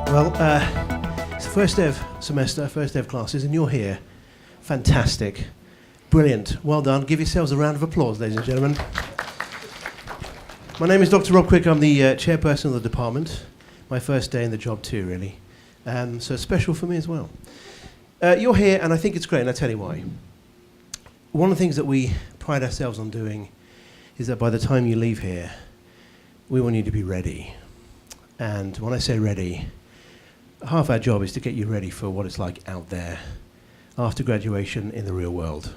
Well, it's the first day of semester, first day of classes, and you're here. Fantastic. Brilliant. Well done. Give yourselves a round of applause, ladies and gentlemen. My name is Dr. Rob Quick. I'm the chairperson of the department. My first day in the job too, really. So it's special for me as well. You're here, and I think it's great, and I'll tell you why. One of the things that we pride ourselves on doing is that by the time you leave here, we want you to be ready. And when I say ready, half our job is to get you ready for what it's like out there after graduation in the real world.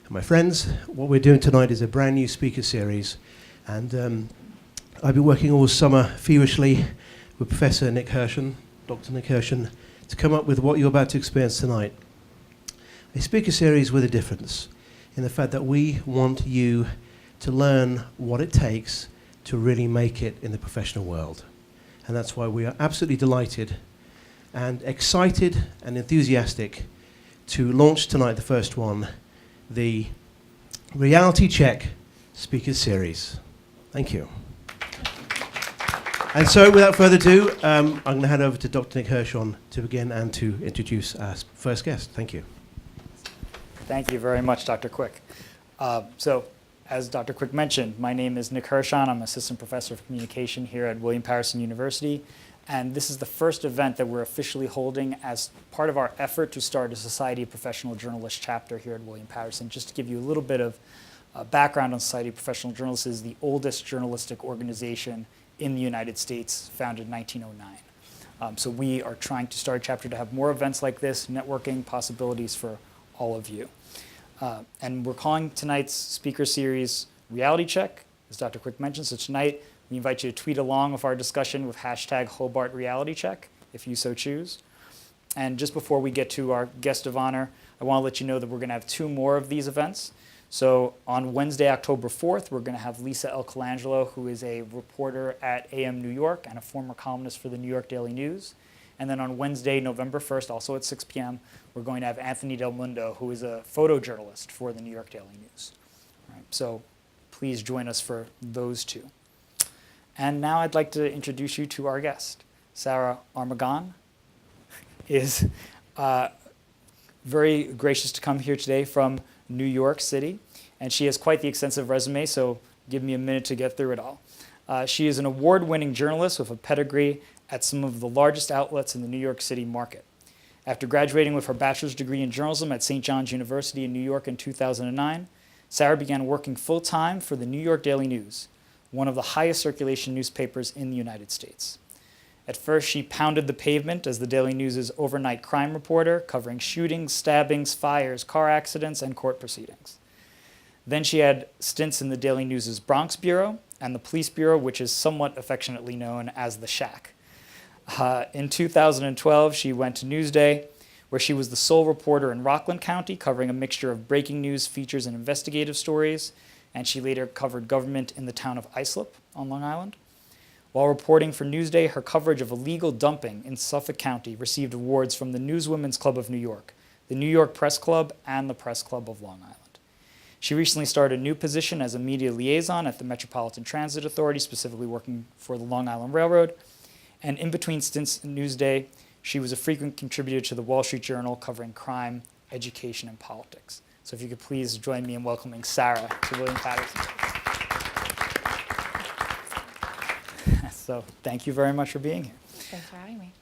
And my friends, what we're doing tonight is a brand new speaker series, and I've been working all summer feverishly with Professor Nick Hirschen, Dr. Nick Hirschen, to come up with what you're about to experience tonight. A speaker series with a difference in the fact that we want you to learn what it takes to really make it in the professional world. And that's why we are absolutely delighted and excited and enthusiastic to launch tonight, the first one, the Reality Check Speaker Series. Thank you. And so, without further ado, I'm going to hand over to Dr. Nick Hirschen to begin and to introduce our first guest. Thank you. Thank you very much, Dr. Quick. So, as Dr. Quick mentioned, my name is Nick Hirschen. I'm Assistant Professor of Communication here at William Paterson University. And this is the first event that we're officially holding as part of our effort to start a Society of Professional Journalists chapter here at William Paterson. Just to give you a little bit of background on Society of Professional Journalists, is the oldest journalistic organization in the United States, founded in 1909. So we are trying to start a chapter to have more events like this, networking possibilities for all of you. And we're calling tonight's speaker series Reality Check, as Dr. Quick mentioned. So tonight, we invite you to tweet along with our discussion with hashtag Hobart Reality Check, if you so choose. And just before we get to our guest of honor, I want to let you know that we're going to have two more of these events. So on Wednesday, October 4th, we're going to have Lisa El Colangelo, who is a reporter at AM New York and a former columnist for the New York Daily News. And then on Wednesday, November 1st, also at 6 p.m., we're going to have Anthony Del Mundo, who is a photojournalist for the New York Daily News. All right, so please join us for those two. And now I'd like to introduce you to our guest. Sarah Armaghan is very gracious to come here today from New York City. And she has quite the extensive resume, so give me a minute to get through it all. She is an award-winning journalist with a pedigree at some of the largest outlets in the New York City market. After graduating with her bachelor's degree in journalism at St. John's University in New York in 2009, Sarah began working full-time for the New York Daily News, one of the highest circulation newspapers in the United States. At first, she pounded the pavement as the Daily News' overnight crime reporter, covering shootings, stabbings, fires, car accidents, and court proceedings. Then she had stints in the Daily News' Bronx Bureau and the Police Bureau, which is somewhat affectionately known as the Shack. In 2012, she went to Newsday, where she was the sole reporter in Rockland County, covering a mixture of breaking news, features, and investigative stories, and she later covered government in the town of Islip on Long Island. While reporting for Newsday, her coverage of illegal dumping in Suffolk County received awards from the Newswomen's Club of New York, the New York Press Club, and the Press Club of Long Island. She recently started a new position as a media liaison at the Metropolitan Transit Authority, specifically working for the Long Island Railroad. And in between stints in Newsday, she was a frequent contributor to the Wall Street Journal, covering crime, education, and politics. So if you could please join me in welcoming Sarah to William Paterson. So thank you very much for being here. Thanks for having me.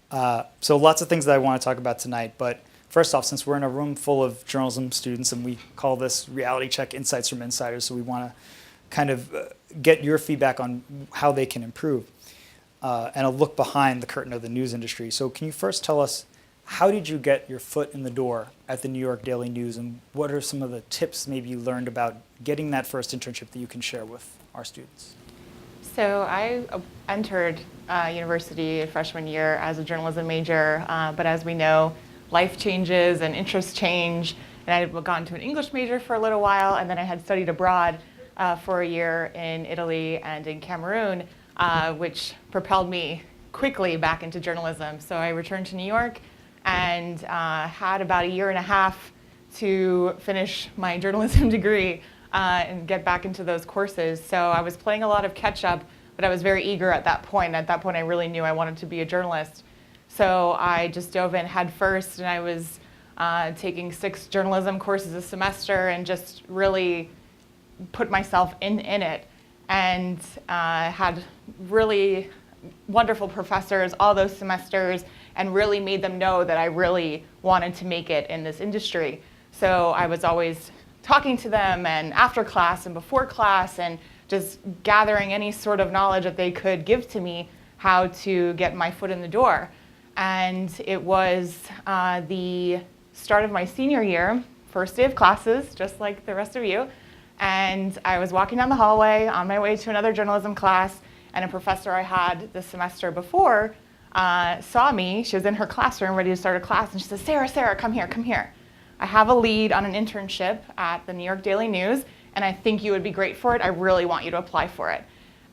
So lots of things that I want to talk about tonight, but first off, since we're in a room full of journalism students and we call this Reality Check Insights from Insiders, so we want to kind of get your feedback on how they can improve and a look behind the curtain of the news industry. So can you first tell us, how did you get your foot in the door at the New York Daily News, and what are some of the tips maybe you learned about getting that first internship that you can share with our students? So I entered university freshman year as a journalism major, but as we know, life changes and interests change, and I had gone to an English major for a little while, and then I had studied abroad for a year in Italy and in Cameroon, which propelled me quickly back into journalism. So I returned to New York and had about a year and a half to finish my journalism degree and get back into those courses. So I was playing a lot of catch up, but I was very eager at that point. At that point, I really knew I wanted to be a journalist. So I just dove in head first, and I was taking 6 journalism courses a semester and just really put myself in it, and had really wonderful professors all those semesters, and really made them know that I really wanted to make it in this industry. So I was always talking to them, and after class and before class, and just gathering any sort of knowledge that they could give to me how to get my foot in the door. And it was the start of my senior year, first day of classes, just like the rest of you. And I was walking down the hallway on my way to another journalism class, and a professor I had the semester before saw me. She was in her classroom ready to start a class, and she said, Sarah, come here, come here. I have a lead on an internship at the New York Daily News, and I think you would be great for it. I really want you to apply for it.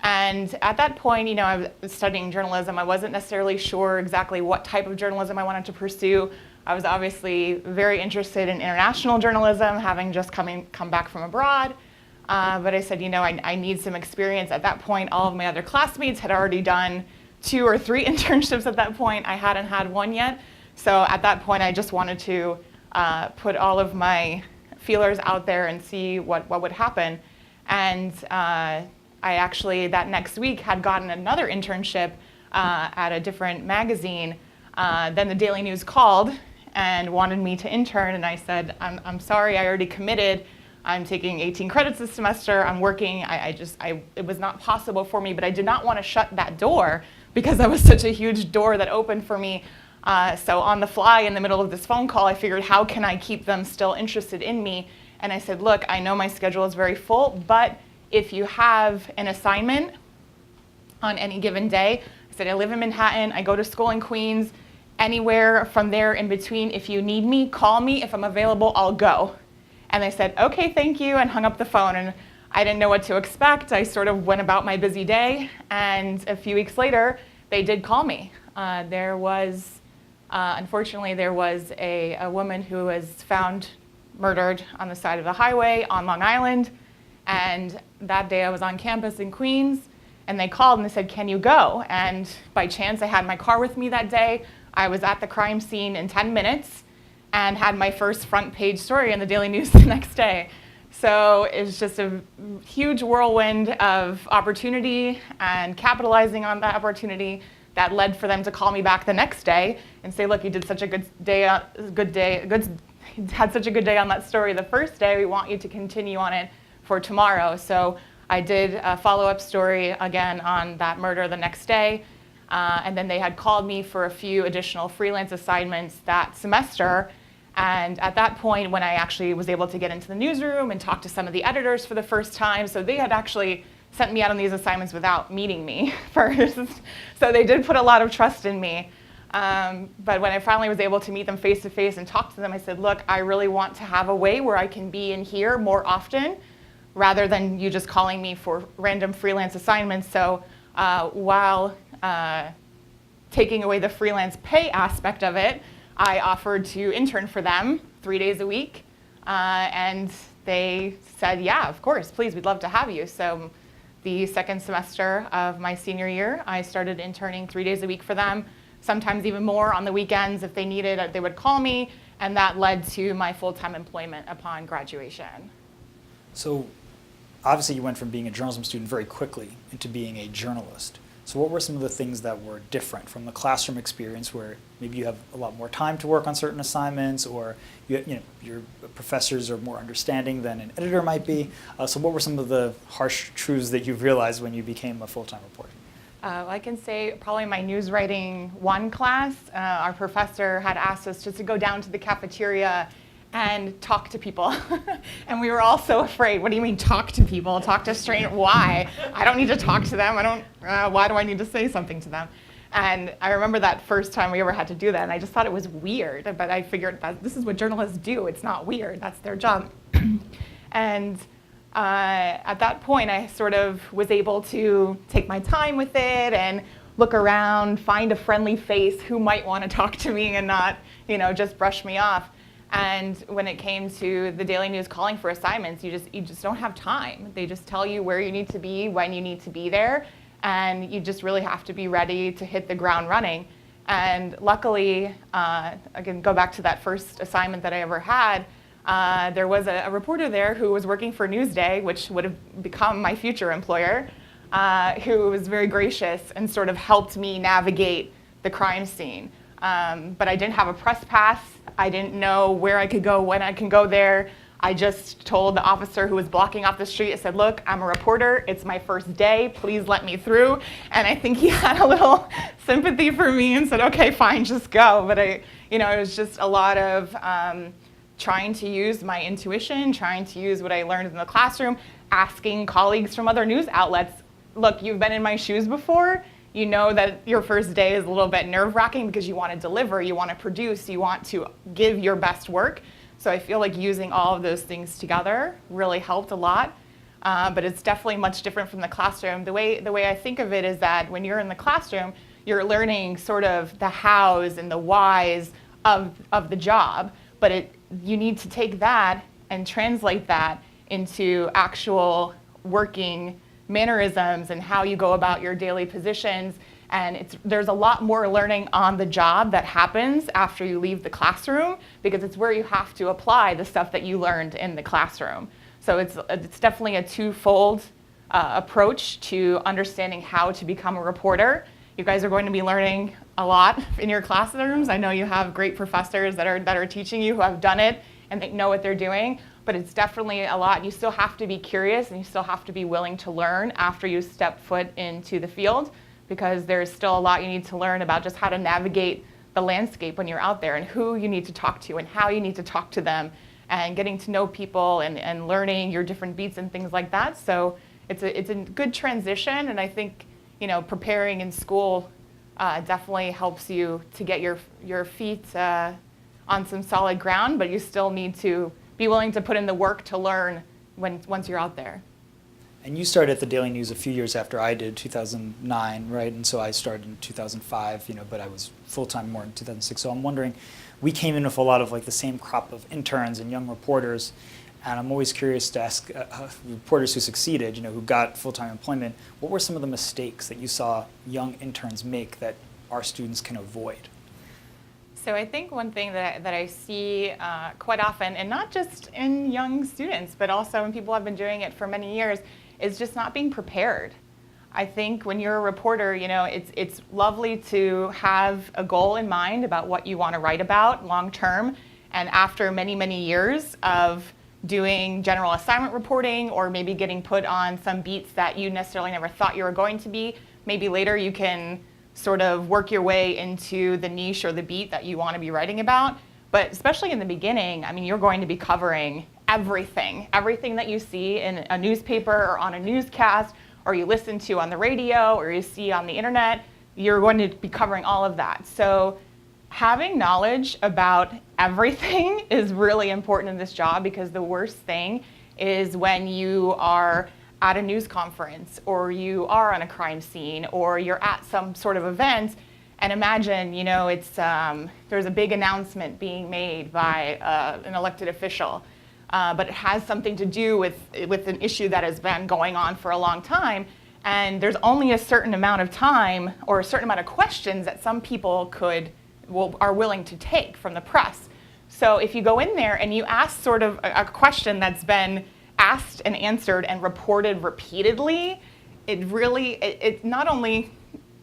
And at that point, you know, I was studying journalism. I wasn't necessarily sure exactly what type of journalism I wanted to pursue. I was obviously very interested in international journalism, having just come back from abroad. But I said, you know, I need some experience. At that point, all of my other classmates had already done 2 or 3 internships at that point. I hadn't had one yet. So at that point, I just wanted to put all of my feelers out there and see what would happen. And I actually, that next week, had gotten another internship at a different magazine. Then the Daily News called and wanted me to intern, and I said, I'm sorry, I already committed. I'm taking 18 credits this semester. I'm working. It was not possible for me, but I did not want to shut that door because that was such a huge door that opened for me. So on the fly, in the middle of this phone call, I figured, how can I keep them still interested in me? And I said, look, I know my schedule is very full, but if you have an assignment on any given day, I said, I live in Manhattan. I go to school in Queens. Anywhere from there in between, if you need me, call me. If I'm available, I'll go. And they said, okay, thank you, and hung up the phone. And I didn't know what to expect. I sort of went about my busy day. And a few weeks later, they did call me. Unfortunately, there was a woman who was found murdered on the side of the highway on Long Island. And that day I was on campus in Queens, and they called and they said, can you go? And by chance, I had my car with me that day. I was at the crime scene in 10 minutes and had my first front page story in the Daily News the next day. So it's just a huge whirlwind of opportunity and capitalizing on that opportunity that led for them to call me back the next day and say, look, you did such a had such a good day on that story the first day. We want you to continue on it for tomorrow. So I did a follow-up story again on that murder the next day. And then they had called me for a few additional freelance assignments that semester. And at that point, when I actually was able to get into the newsroom and talk to some of the editors for the first time, so they had actually sent me out on these assignments without meeting me first. So they did put a lot of trust in me. But when I finally was able to meet them face to face and talk to them, I said, look, I really want to have a way where I can be in here more often rather than you just calling me for random freelance assignments. So while taking away the freelance pay aspect of it, I offered to intern for them 3 days a week. And they said, yeah, of course, please, we'd love to have you. So the second semester of my senior year, I started interning 3 days a week for them, sometimes even more on the weekends. If they needed it, they would call me. And that led to my full-time employment upon graduation. So obviously you went from being a journalism student very quickly into being a journalist. So what were some of the things that were different from the classroom experience where maybe you have a lot more time to work on certain assignments, or your professors are more understanding than an editor might be? So what were some of the harsh truths that you've realized when you became a full-time reporter? I can say probably my news writing 1 class, our professor had asked us just to go down to the cafeteria and talk to people. And we were all so afraid. What do you mean talk to people? Talk to strangers? Why? I don't need to talk to them. Why do I need to say something to them? And I remember that first time we ever had to do that, and I just thought it was weird. But I figured that this is what journalists do. It's not weird. That's their job. And at that point, I sort of was able to take my time with it and look around, find a friendly face who might want to talk to me and not, just brush me off. And when it came to the Daily News calling for assignments, you just don't have time. They just tell you where you need to be, when you need to be there, and you just really have to be ready to hit the ground running. And luckily, again, go back to that first assignment that I ever had, there was a reporter there who was working for Newsday, which would have become my future employer, who was very gracious and sort of helped me navigate the crime scene. But I didn't have a press pass. I didn't know where I could go, when I can go there. I just told the officer who was blocking off the street, I said, look, I'm a reporter. It's my first day. Please let me through. And I think he had a little sympathy for me and said, okay, fine, just go. But it was just a lot of trying to use my intuition, trying to use what I learned in the classroom, asking colleagues from other news outlets, look, you've been in my shoes before. You know that your first day is a little bit nerve-wracking because you want to deliver, you want to produce, you want to give your best work. So I feel like using all of those things together really helped a lot. But it's definitely much different from the classroom. The way I think of it is that when you're in the classroom, you're learning sort of the hows and the whys of the job. But you need to take that and translate that into actual working mannerisms and how you go about your daily positions. And there's a lot more learning on the job that happens after you leave the classroom, because it's where you have to apply the stuff that you learned in the classroom. So it's definitely a twofold approach to understanding how to become a reporter. You guys are going to be learning a lot in your classrooms. I know you have great professors that are teaching you who have done it and they know what they're doing, but it's definitely a lot. You still have to be curious and you still have to be willing to learn after you step foot into the field, because there's still a lot you need to learn about just how to navigate the landscape when you're out there and who you need to talk to and how you need to talk to them and getting to know people and learning your different beats and things like that. So it's a good transition, and I think preparing in school definitely helps you to get your feet on some solid ground, but you still need to be willing to put in the work to learn once you're out there. And you started at the Daily News a few years after I did, 2009, right? And so I started in 2005, but I was full-time more in 2006. So I'm wondering, we came in with a lot of the same crop of interns and young reporters, and I'm always curious to ask reporters who succeeded, who got full-time employment, what were some of the mistakes that you saw young interns make that our students can avoid? So I think one thing that I see quite often, and not just in young students, but also when people have been doing it for many years, is just not being prepared. I think when you're a reporter, it's lovely to have a goal in mind about what you want to write about long term. And after many, many years of doing general assignment reporting or maybe getting put on some beats that you necessarily never thought you were going to be, maybe later you can sort of work your way into the niche or the beat that you want to be writing about. But especially in the beginning, you're going to be covering everything that you see in a newspaper or on a newscast, or you listen to on the radio, or you see on the internet. You're going to be covering all of that. So having knowledge about everything is really important in this job, because the worst thing is when you are at a news conference, or you are on a crime scene, or you're at some sort of event, and imagine, it's there's a big announcement being made by an elected official, but it has something to do with an issue that has been going on for a long time, and there's only a certain amount of time or a certain amount of questions that some people are willing to take from the press. So if you go in there and you ask sort of a question that's been asked and answered and reported repeatedly, it not only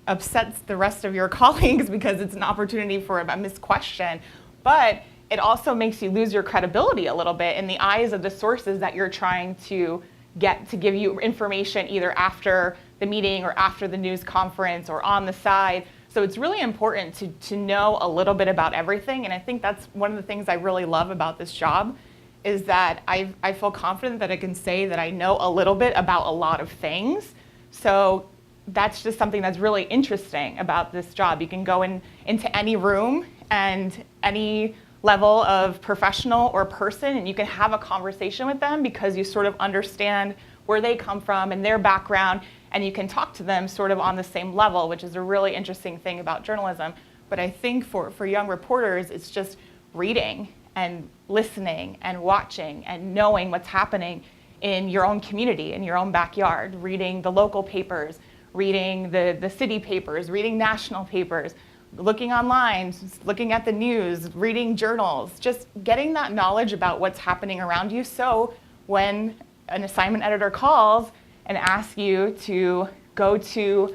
upsets the rest of your colleagues because it's an opportunity for a missed question, but it also makes you lose your credibility a little bit in the eyes of the sources that you're trying to get to give you information either after the meeting or after the news conference or on the side. So it's really important to know a little bit about everything, and I think that's one of the things I really love about this job, is that I feel confident that I can say that I know a little bit about a lot of things. So that's just something that's really interesting about this job. You can go into any room and any level of professional or person, and you can have a conversation with them because you sort of understand where they come from and their background, and you can talk to them sort of on the same level, which is a really interesting thing about journalism. But I think for young reporters, it's just reading and listening and watching and knowing what's happening in your own community, in your own backyard, reading the local papers, reading the city papers, reading national papers, looking online, looking at the news, reading journals, just getting that knowledge about what's happening around you, so when an assignment editor calls and asks you to go to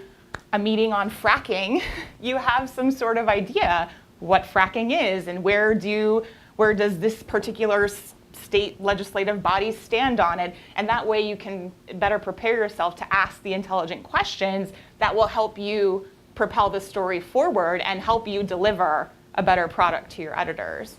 a meeting on fracking, you have some sort of idea what fracking is and where does this particular state legislative body stand on it, and that way you can better prepare yourself to ask the intelligent questions that will help you propel the story forward and help you deliver a better product to your editors.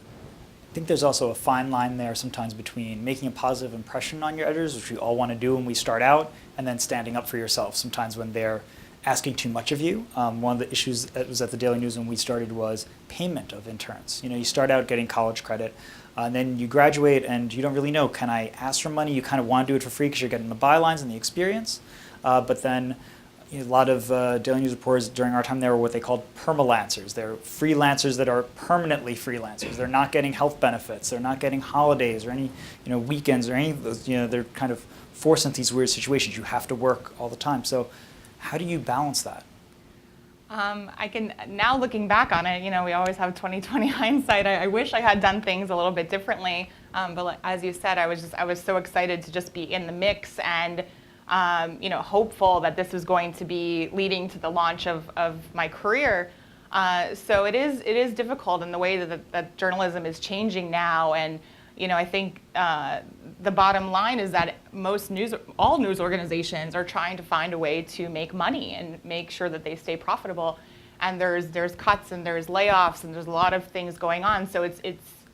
I think there's also a fine line there sometimes between making a positive impression on your editors, which we all want to do when we start out, and then standing up for yourself sometimes when they're asking too much of you. One of the issues that was at the Daily News when we started was payment of interns. You start out getting college credit, and then you graduate and you don't really know, can I ask for money? You kind of want to do it for free because you're getting the bylines and the experience. But then a lot of Daily News reporters during our time there were what they called permalancers. They're freelancers that are permanently freelancers. They're not getting health benefits. They're not getting holidays or any weekends or any of those. They're kind of forced into these weird situations. You have to work all the time. So how do you balance that? I can, now looking back on it, we always have 20/20 hindsight. I wish I had done things a little bit differently. But as you said, I was so excited to just be in the mix and hopeful that this was going to be leading to the launch of my career. So it is difficult in the way that journalism is changing now. And I think the bottom line is that all news organizations are trying to find a way to make money and make sure that they stay profitable. And there's cuts and there's layoffs and there's a lot of things going on. So it's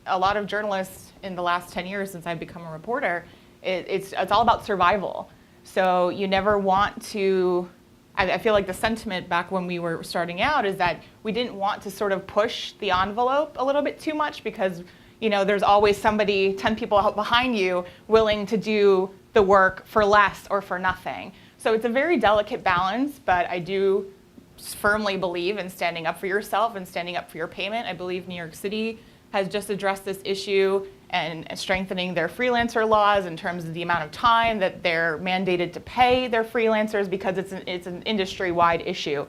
a lot of journalists in the last 10 years since I've become a reporter. It's all about survival. So you never want to. I feel like the sentiment back when we were starting out is that we didn't want to sort of push the envelope a little bit too much because there's always somebody, 10 people behind you, willing to do the work for less or for nothing. So it's a very delicate balance, but I do firmly believe in standing up for yourself and standing up for your payment. I believe New York City has just addressed this issue and strengthening their freelancer laws in terms of the amount of time that they're mandated to pay their freelancers because it's an industry-wide issue.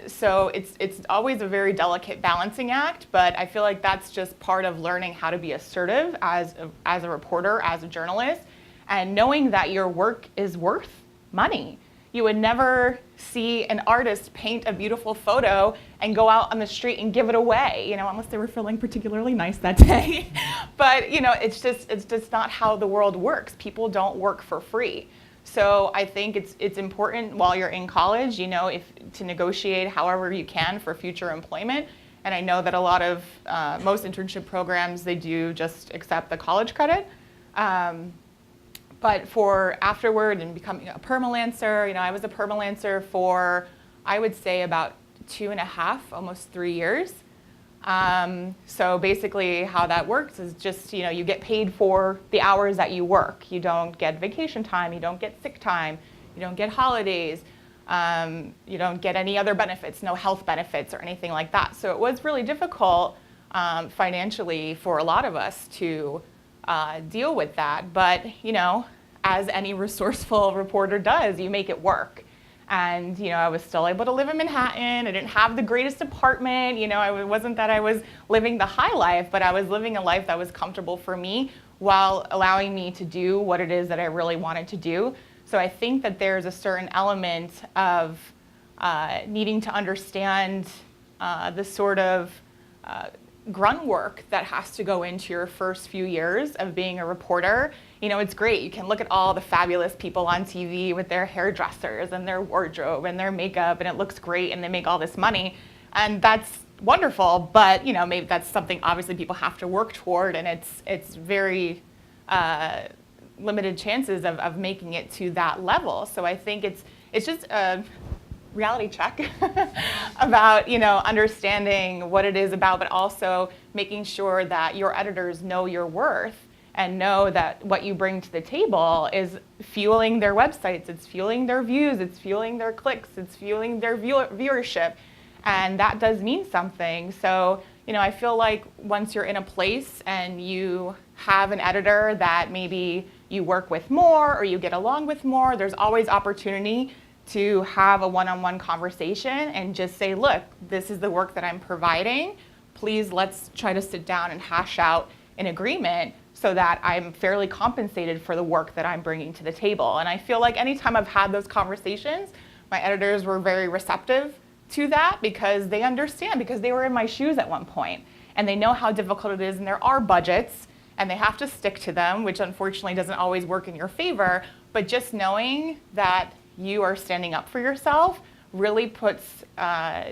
So it's always a very delicate balancing act, but I feel like that's just part of learning how to be assertive as a reporter, as a journalist, and knowing that your work is worth money. You would never see an artist paint a beautiful photo and go out on the street and give it away, unless they were feeling particularly nice that day. But it's just not how the world works. People don't work for free. So I think it's important while you're in college, to negotiate however you can for future employment. And I know that a lot of most internship programs, they do just accept the college credit. But for afterward and becoming a permalancer, I was a permalancer for, I would say, about 2.5, almost 3 years. So basically how that works is just, you get paid for the hours that you work. You don't get vacation time, you don't get sick time, you don't get holidays, you don't get any other benefits, no health benefits or anything like that. So it was really difficult financially for a lot of us to deal with that. But, as any resourceful reporter does, you make it work. And, I was still able to live in Manhattan. I didn't have the greatest apartment. It wasn't that I was living the high life, but I was living a life that was comfortable for me while allowing me to do what it is that I really wanted to do. So I think that there's a certain element of needing to understand the sort of grunt work that has to go into your first few years of being a reporter. It's great. You can look at all the fabulous people on TV with their hairdressers and their wardrobe and their makeup, and it looks great, and they make all this money. And that's wonderful, but, maybe that's something obviously people have to work toward, and it's very limited chances of making it to that level. So I think it's just a reality check about, understanding what it is about, but also making sure that your editors know your worth and know that what you bring to the table is fueling their websites, it's fueling their views, it's fueling their clicks, it's fueling their viewership, and that does mean something. So, I feel like once you're in a place and you have an editor that maybe you work with more or you get along with more, there's always opportunity to have a one-on-one conversation and just say, look, this is the work that I'm providing. Please, let's try to sit down and hash out an agreement so that I'm fairly compensated for the work that I'm bringing to the table. And I feel like anytime I've had those conversations, my editors were very receptive to that because they understand, because they were in my shoes at one point, and they know how difficult it is, and there are budgets, and they have to stick to them, which unfortunately doesn't always work in your favor. But just knowing that you are standing up for yourself really puts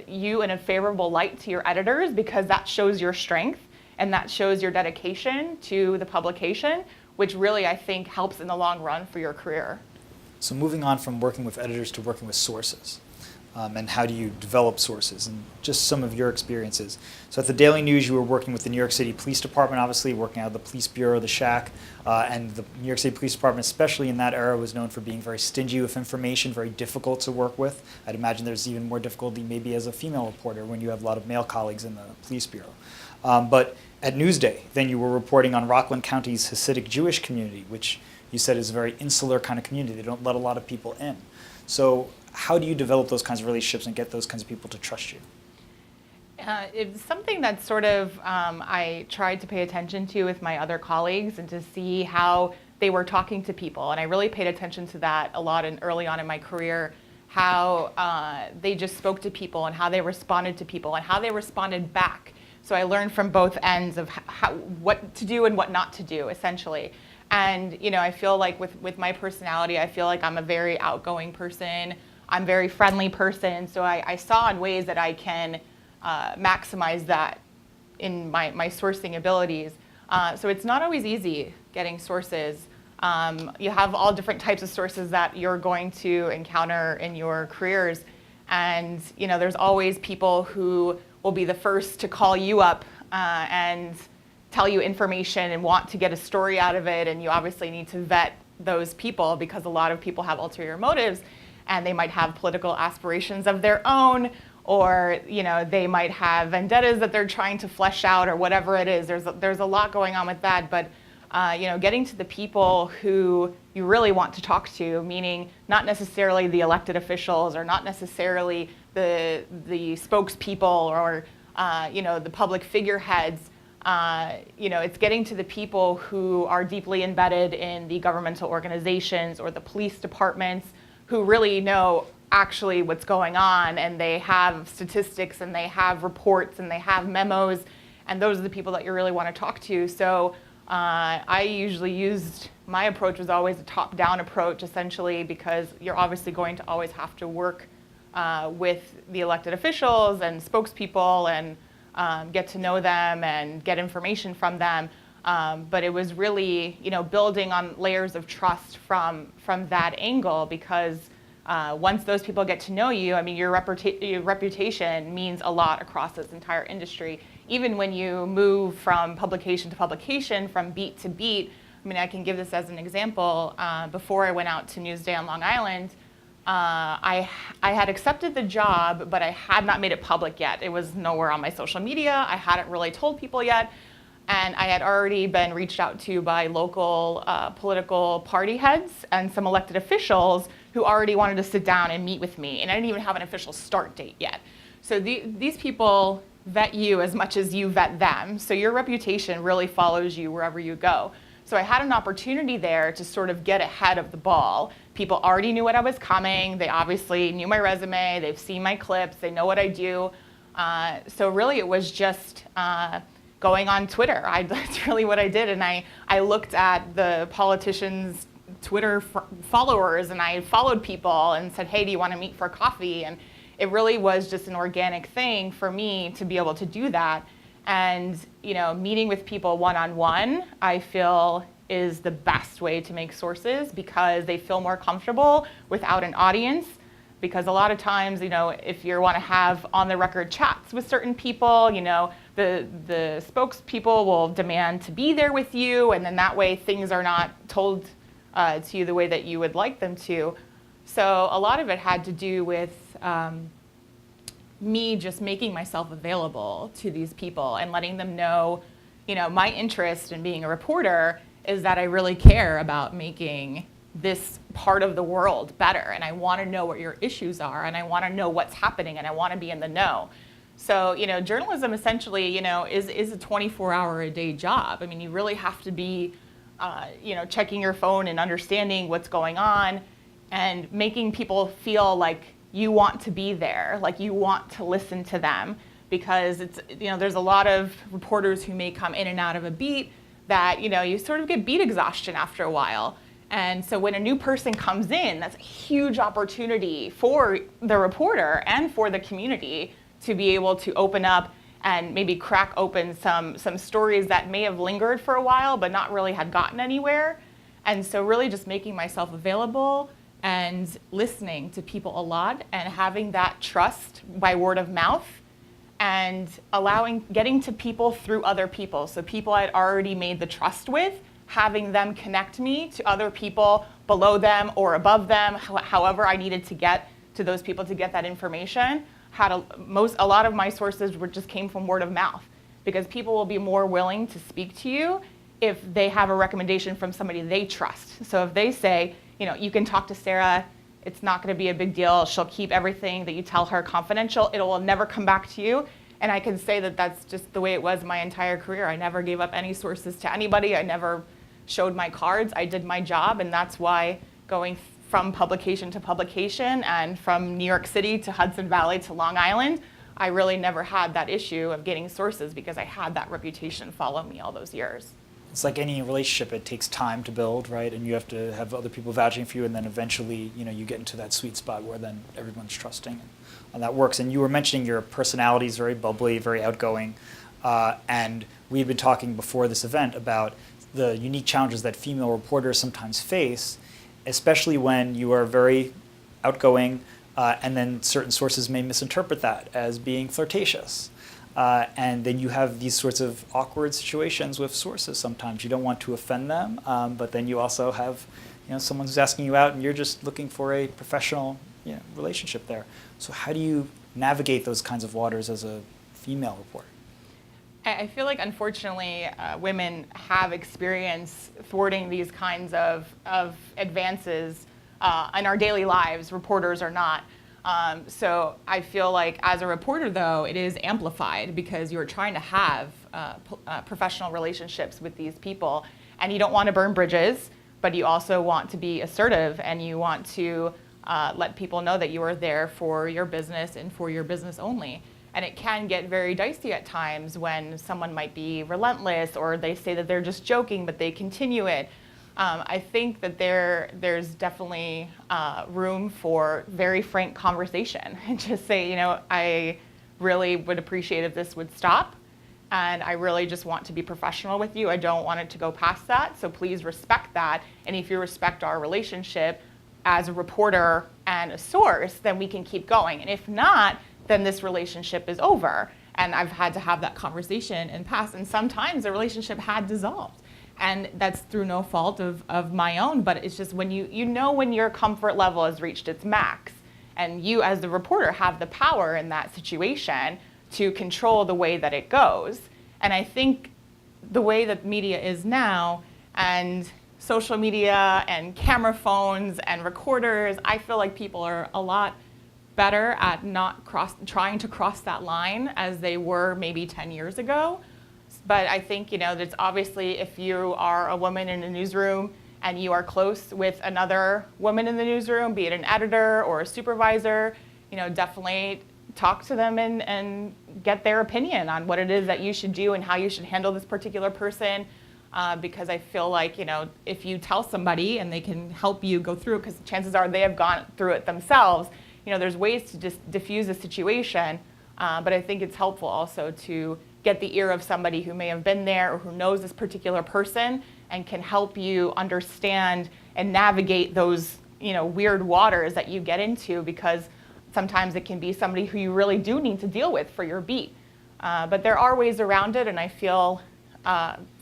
you in a favorable light to your editors, because that shows your strength and that shows your dedication to the publication, which really, I think, helps in the long run for your career. So moving on from working with editors to working with sources. And how do you develop sources, and just some of your experiences. So at the Daily News, you were working with the New York City Police Department, obviously working out of the police bureau, the shack, and the New York City Police Department, especially in that era, was known for being very stingy with information, very difficult to work with. I'd imagine there's even more difficulty maybe as a female reporter when you have a lot of male colleagues in the police bureau. But at Newsday, then you were reporting on Rockland County's Hasidic Jewish community, which you said is a very insular kind of community. They don't let a lot of people in. So how do you develop those kinds of relationships and get those kinds of people to trust you? It's something that sort of I tried to pay attention to with my other colleagues, and to see how they were talking to people. And I really paid attention to that a lot early on in my career, how they just spoke to people and how they responded to people and how they responded back. So I learned from both ends of what to do and what not to do, essentially. And I feel like with my personality, I feel like I'm a very outgoing person. I'm a very friendly person, so I saw in ways that I can maximize that in my sourcing abilities. So it's not always easy getting sources. You have all different types of sources that you're going to encounter in your careers. And there's always people who will be the first to call you up and tell you information and want to get a story out of it. And you obviously need to vet those people, because a lot of people have ulterior motives, and they might have political aspirations of their own, or they might have vendettas that they're trying to flesh out, or whatever it is. There's a lot going on with that. But getting to the people who you really want to talk to, meaning not necessarily the elected officials, or not necessarily the spokespeople, or the public figureheads. It's getting to the people who are deeply embedded in the governmental organizations or the police departments, who really know actually what's going on, and they have statistics, and they have reports, and they have memos, and those are the people that you really want to talk to. So I usually my approach was always a top-down approach, essentially, because you're obviously going to always have to work with the elected officials and spokespeople, and get to know them and get information from them. But it was really, building on layers of trust from that angle, because once those people get to know you, your reputation means a lot across this entire industry. Even when you move from publication to publication, from beat to beat, I can give this as an example. Before I went out to Newsday on Long Island, I had accepted the job, but I had not made it public yet. It was nowhere on my social media. I hadn't really told people yet. And I had already been reached out to by local political party heads and some elected officials who already wanted to sit down and meet with me. And I didn't even have an official start date yet. So these people vet you as much as you vet them. So your reputation really follows you wherever you go. So I had an opportunity there to sort of get ahead of the ball. People already knew what I was coming. They obviously knew my resume. They've seen my clips. They know what I do. So really it was just going on Twitter. That's really what I did. And I looked at the politicians' Twitter followers, and I followed people and said, hey, do you want to meet for coffee? And it really was just an organic thing for me to be able to do that. And meeting with people one-on-one, I feel, is the best way to make sources, because they feel more comfortable without an audience. Because a lot of times, if you want to have on-the-record chats with certain people, the spokespeople will demand to be there with you, and then that way things are not told to you the way that you would like them to. So a lot of it had to do with me just making myself available to these people and letting them know, my interest in being a reporter is that I really care about making this part of the world better, and I want to know what your issues are, and I want to know what's happening, and I want to be in the know. So, journalism essentially, is a 24-hour-a-day job. I mean, you really have to be, checking your phone and understanding what's going on and making people feel like you want to be there, like you want to listen to them, because it's, there's a lot of reporters who may come in and out of a beat that, you sort of get beat exhaustion after a while. And so when a new person comes in, that's a huge opportunity for the reporter and for the community to be able to open up and maybe crack open some stories that may have lingered for a while but not really had gotten anywhere. And so really just making myself available and listening to people a lot and having that trust by word of mouth and getting to people through other people. So people I'd already made the trust with, having them connect me to other people below them or above them, however I needed to get to those people to get that information. A lot of my sources just came from word of mouth, because people will be more willing to speak to you if they have a recommendation from somebody they trust. So if they say, you can talk to Sarah, it's not going to be a big deal, she'll keep everything that you tell her confidential, it will never come back to you. And I can say that that's just the way it was my entire career. I never gave up any sources to anybody. I never showed my cards. I did my job, and that's why going from publication to publication and from New York City to Hudson Valley to Long Island, I really never had that issue of getting sources because I had that reputation follow me all those years. It's like any relationship, it takes time to build, right? And you have to have other people vouching for you, and then eventually, you get into that sweet spot where then everyone's trusting, and that works. And you were mentioning your personality is very bubbly, very outgoing, and we've been talking before this event about the unique challenges that female reporters sometimes face, especially when you are very outgoing, and then certain sources may misinterpret that as being flirtatious. And then you have these sorts of awkward situations with sources sometimes. You don't want to offend them, but then you also have someone who's asking you out and you're just looking for a professional relationship there. So how do you navigate those kinds of waters as a female reporter? I feel like, unfortunately, women have experience thwarting these kinds of advances in our daily lives. Reporters are not. So I feel like as a reporter, though, it is amplified because you're trying to have professional relationships with these people, and you don't want to burn bridges, but you also want to be assertive, and you want to let people know that you are there for your business and for your business only. And it can get very dicey at times when someone might be relentless, or they say that they're just joking, but they continue it. I think that there's definitely room for very frank conversation and just say, I really would appreciate if this would stop, and I really just want to be professional with you. I don't want it to go past that, so please respect that. And if you respect our relationship as a reporter and a source, then we can keep going. And if not, then this relationship is over. And I've had to have that conversation in the past, and sometimes the relationship had dissolved. And that's through no fault of my own, but it's just when when your comfort level has reached its max, and you as the reporter have the power in that situation to control the way that it goes. And I think the way that media is now, and social media and camera phones and recorders, I feel like people are a lot better at not trying to cross that line as they were maybe 10 years ago. But I think, that's obviously, if you are a woman in a newsroom and you are close with another woman in the newsroom, be it an editor or a supervisor, definitely talk to them and get their opinion on what it is that you should do and how you should handle this particular person. Because I feel like, if you tell somebody and they can help you go through it, because chances are they have gone through it themselves, there's ways to just diffuse a situation. But I think it's helpful also to get the ear of somebody who may have been there or who knows this particular person and can help you understand and navigate those, weird waters that you get into, because sometimes it can be somebody who you really do need to deal with for your beat. But there are ways around it, and I feel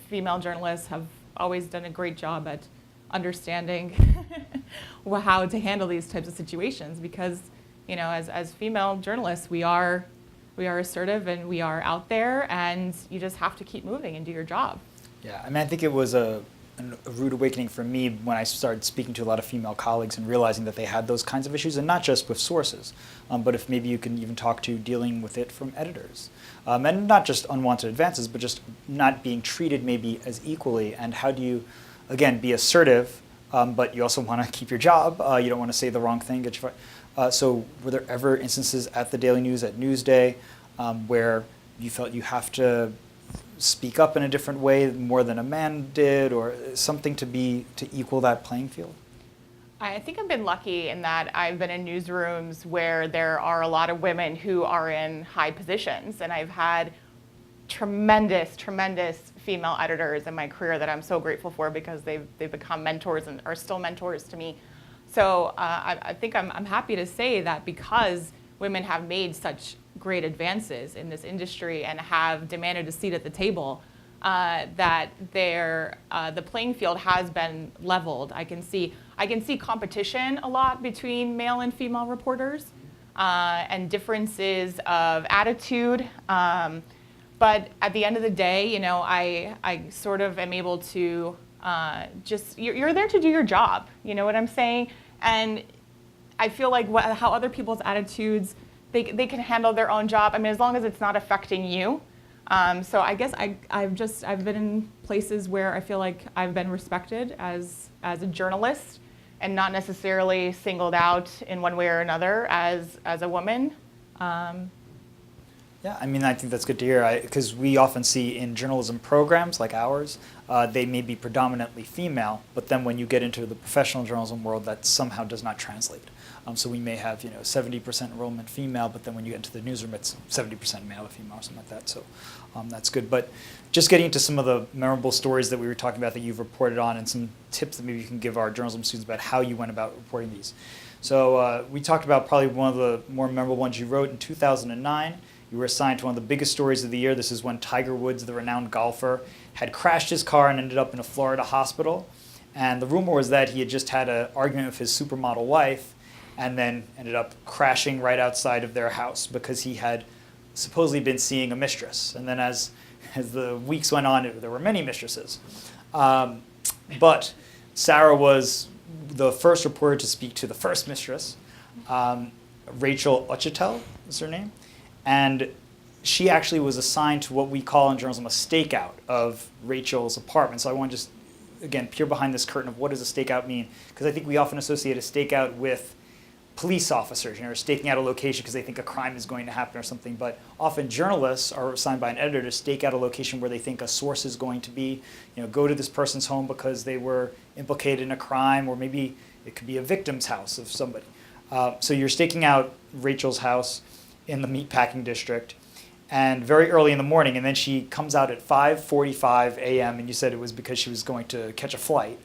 female journalists have always done a great job at understanding how to handle these types of situations, because, as female journalists, we are assertive and we are out there, and you just have to keep moving and do your job. Yeah, I think it was a a rude awakening for me when I started speaking to a lot of female colleagues and realizing that they had those kinds of issues, and not just with sources, but if maybe you can even talk to dealing with it from editors. And not just unwanted advances, but just not being treated maybe as equally. And how do you, again, be assertive, but you also want to keep your job. You don't want to say the wrong thing. So were there ever instances at the Daily News, at Newsday, where you felt you have to speak up in a different way more than a man did, or something to equal that playing field? I think I've been lucky in that I've been in newsrooms where there are a lot of women who are in high positions, and I've had tremendous female editors in my career that I'm so grateful for, because they've become mentors and are still mentors to me. So I think I'm happy to say that because women have made such great advances in this industry and have demanded a seat at the table, that the playing field has been leveled. I can see competition a lot between male and female reporters, and differences of attitude. But at the end of the day, I sort of am able to you're there to do your job. You know what I'm saying? And I feel like how other people's attitudes, they can handle their own job. I mean, as long as it's not affecting you. So I guess I've been in places where I feel like I've been respected as a journalist, and not necessarily singled out in one way or another as a woman. Yeah, I mean, I think that's good to hear, because we often see in journalism programs like ours, they may be predominantly female, but then when you get into the professional journalism world, that somehow does not translate. So we may have 70% enrollment female, but then when you get into the newsroom, it's 70% male or female or something like that. So that's good. But just getting into some of the memorable stories that we were talking about that you've reported on, and some tips that maybe you can give our journalism students about how you went about reporting these. So we talked about probably one of the more memorable ones you wrote in 2009. You were assigned to one of the biggest stories of the year. This is when Tiger Woods, the renowned golfer, had crashed his car and ended up in a Florida hospital. And the rumor was that he had just had an argument with his supermodel wife, and then ended up crashing right outside of their house because he had supposedly been seeing a mistress. And then as the weeks went on, there were many mistresses. But Sarah was the first reporter to speak to the first mistress. Rachel Uchitel is her name. And she actually was assigned to what we call in journalism a stakeout of Rachel's apartment. So I want to just, again, peer behind this curtain of what does a stakeout mean? Because I think we often associate a stakeout with police officers, staking out a location because they think a crime is going to happen or something. But often journalists are assigned by an editor to stake out a location where they think a source is going to be. Go to this person's home because they were implicated in a crime, or maybe it could be a victim's house of somebody. So you're staking out Rachel's house in the meatpacking district, and very early in the morning, and then she comes out at 5:45 a.m., and you said it was because she was going to catch a flight,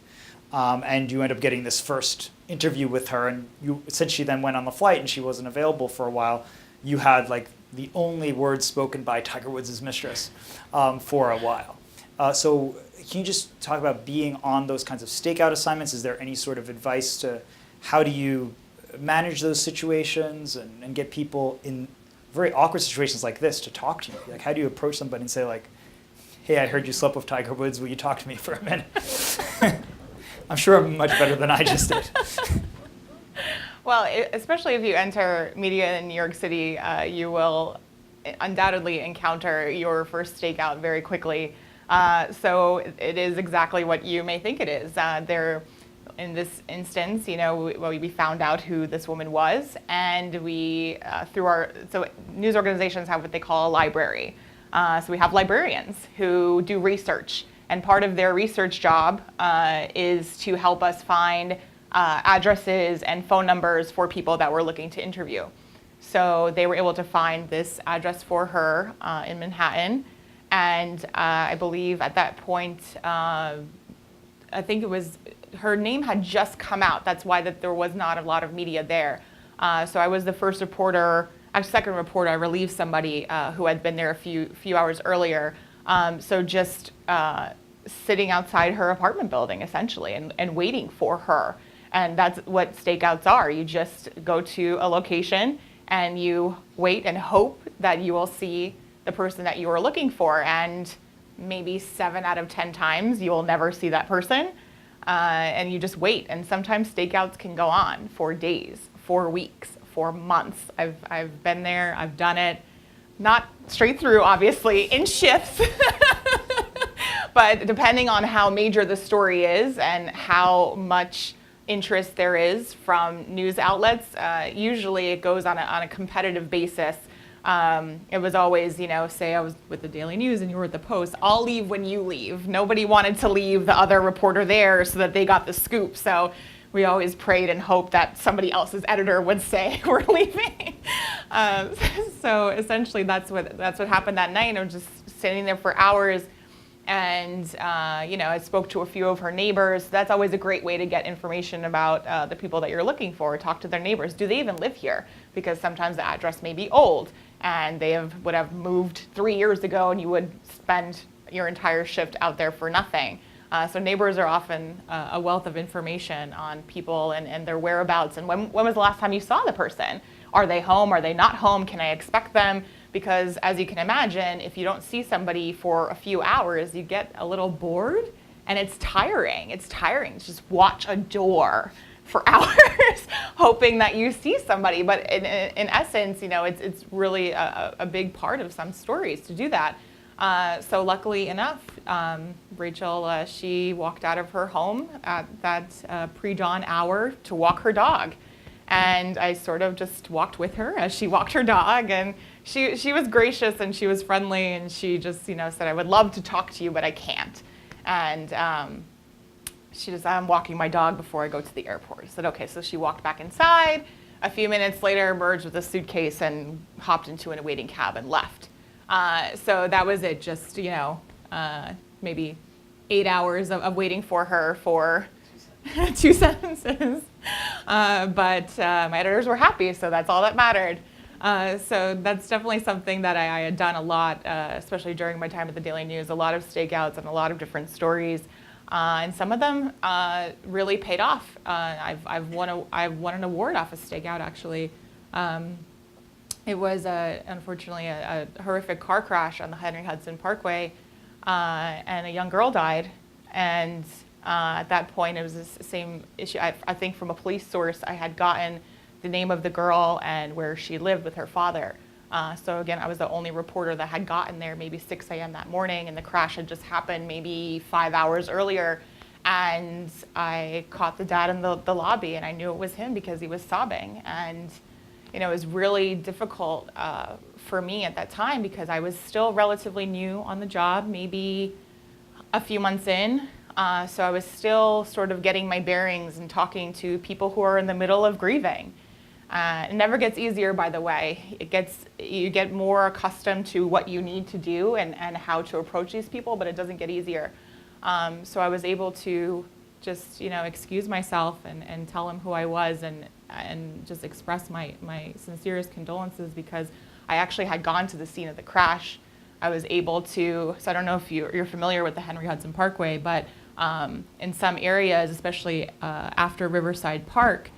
and you end up getting this first interview with her, and since she then went on the flight and she wasn't available for a while, you had like the only words spoken by Tiger Woods' mistress for a while. So can you just talk about being on those kinds of stakeout assignments? Is there any sort of advice to how do you manage those situations and get people in very awkward situations like this to talk to you? Like, how do you approach somebody and say, like, hey, I heard you slept with Tiger Woods, will you talk to me for a minute? I'm sure I'm much better than I just did. Well, especially if you enter media in New York City, you will undoubtedly encounter your first stakeout very quickly. So it is exactly what you may think it is. In this instance, we found out who this woman was, and we, so news organizations have what they call a library. So we have librarians who do research, and part of their research job is to help us find addresses and phone numbers for people that we're looking to interview. So they were able to find this address for her in Manhattan, and I believe at that point, I think it was, her name had just come out. That's why there was not a lot of media there. So I was the first reporter, second reporter. I relieved somebody who had been there a few hours earlier. So just sitting outside her apartment building, essentially, and waiting for her. And that's what stakeouts are. You just go to a location and you wait and hope that you will see the person that you are looking for. And maybe 7 out of 10 times you will never see that person, and you just wait. And sometimes stakeouts can go on for days, for weeks, for months. I've been there, I've done it, not straight through, obviously, in shifts, but depending on how major the story is and how much interest there is from news outlets, usually it goes on a competitive basis. It was always, say I was with the Daily News and you were at the Post, I'll leave when you leave. Nobody wanted to leave the other reporter there so that they got the scoop. So we always prayed and hoped that somebody else's editor would say we're leaving. So essentially that's what happened that night. I was just sitting there for hours, and I spoke to a few of her neighbors. That's always a great way to get information about the people that you're looking for. Talk to their neighbors. Do they even live here? Because sometimes the address may be old and they would have moved 3 years ago, and you would spend your entire shift out there for nothing. So neighbors are often a wealth of information on people and their whereabouts, and when was the last time you saw the person? Are they home? Are they not home? Can I expect them? Because as you can imagine, if you don't see somebody for a few hours, you get a little bored, and it's tiring. It's tiring to just watch a door for hours hoping that you see somebody. But in essence, it's really a big part of some stories to do that. So luckily enough, Rachel, she walked out of her home at that pre-dawn hour to walk her dog. And I sort of just walked with her as she walked her dog, and she was gracious and she was friendly, and she just, said, I would love to talk to you, but I can't. And she just, I'm walking my dog before I go to the airport. I said, okay. So she walked back inside. A few minutes later, emerged with a suitcase and hopped into an waiting cab and left. So that was it, just, maybe 8 hours of waiting for her for 2 sentences. But my editors were happy, so that's all that mattered. So that's definitely something that I had done a lot, especially during my time at the Daily News, a lot of stakeouts and a lot of different stories. And some of them really paid off. I've won an award off a stakeout, actually. It was, unfortunately, a horrific car crash on the Henry Hudson Parkway, and a young girl died. And at that point, it was the same issue. I think from a police source, I had gotten the name of the girl and where she lived with her father. So again, I was the only reporter that had gotten there maybe 6 a.m. that morning, and the crash had just happened maybe 5 hours earlier. And I caught the dad in the lobby, and I knew it was him because he was sobbing. And it was really difficult for me at that time because I was still relatively new on the job, maybe a few months in. So I was still sort of getting my bearings and talking to people who are in the middle of grieving. It never gets easier, by the way. You get more accustomed to what you need to do and how to approach these people, but it doesn't get easier. So I was able to just, excuse myself and tell him who I was and just express my sincerest condolences, because I actually had gone to the scene of the crash. I was able to, so I don't know if you're familiar with the Henry Hudson Parkway, but in some areas, especially after Riverside Park,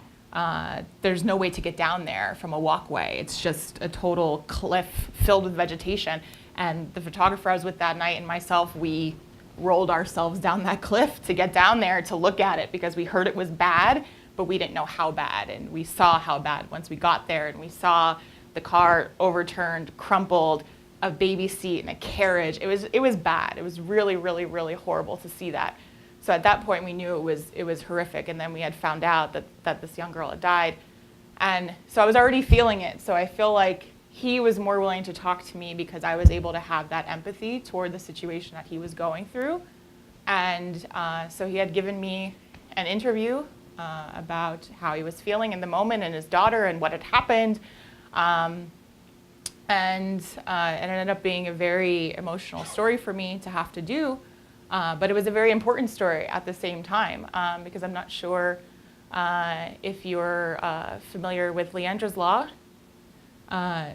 there's no way to get down there from a walkway. It's just a total cliff filled with vegetation. And the photographer I was with that night and myself, we rolled ourselves down that cliff to get down there to look at it, because we heard it was bad, but we didn't know how bad. And we saw how bad once we got there, and we saw the car overturned, crumpled, a baby seat and a carriage. It was bad. It was really, really, really horrible to see that. So at that point, we knew it was horrific. And then we had found out that this young girl had died. And so I was already feeling it. So I feel like he was more willing to talk to me because I was able to have that empathy toward the situation that he was going through. And so he had given me an interview about how he was feeling in the moment and his daughter and what had happened. And it ended up being a very emotional story for me to have to do. But it was a very important story at the same time, because I'm not sure if you're familiar with Leandra's Law.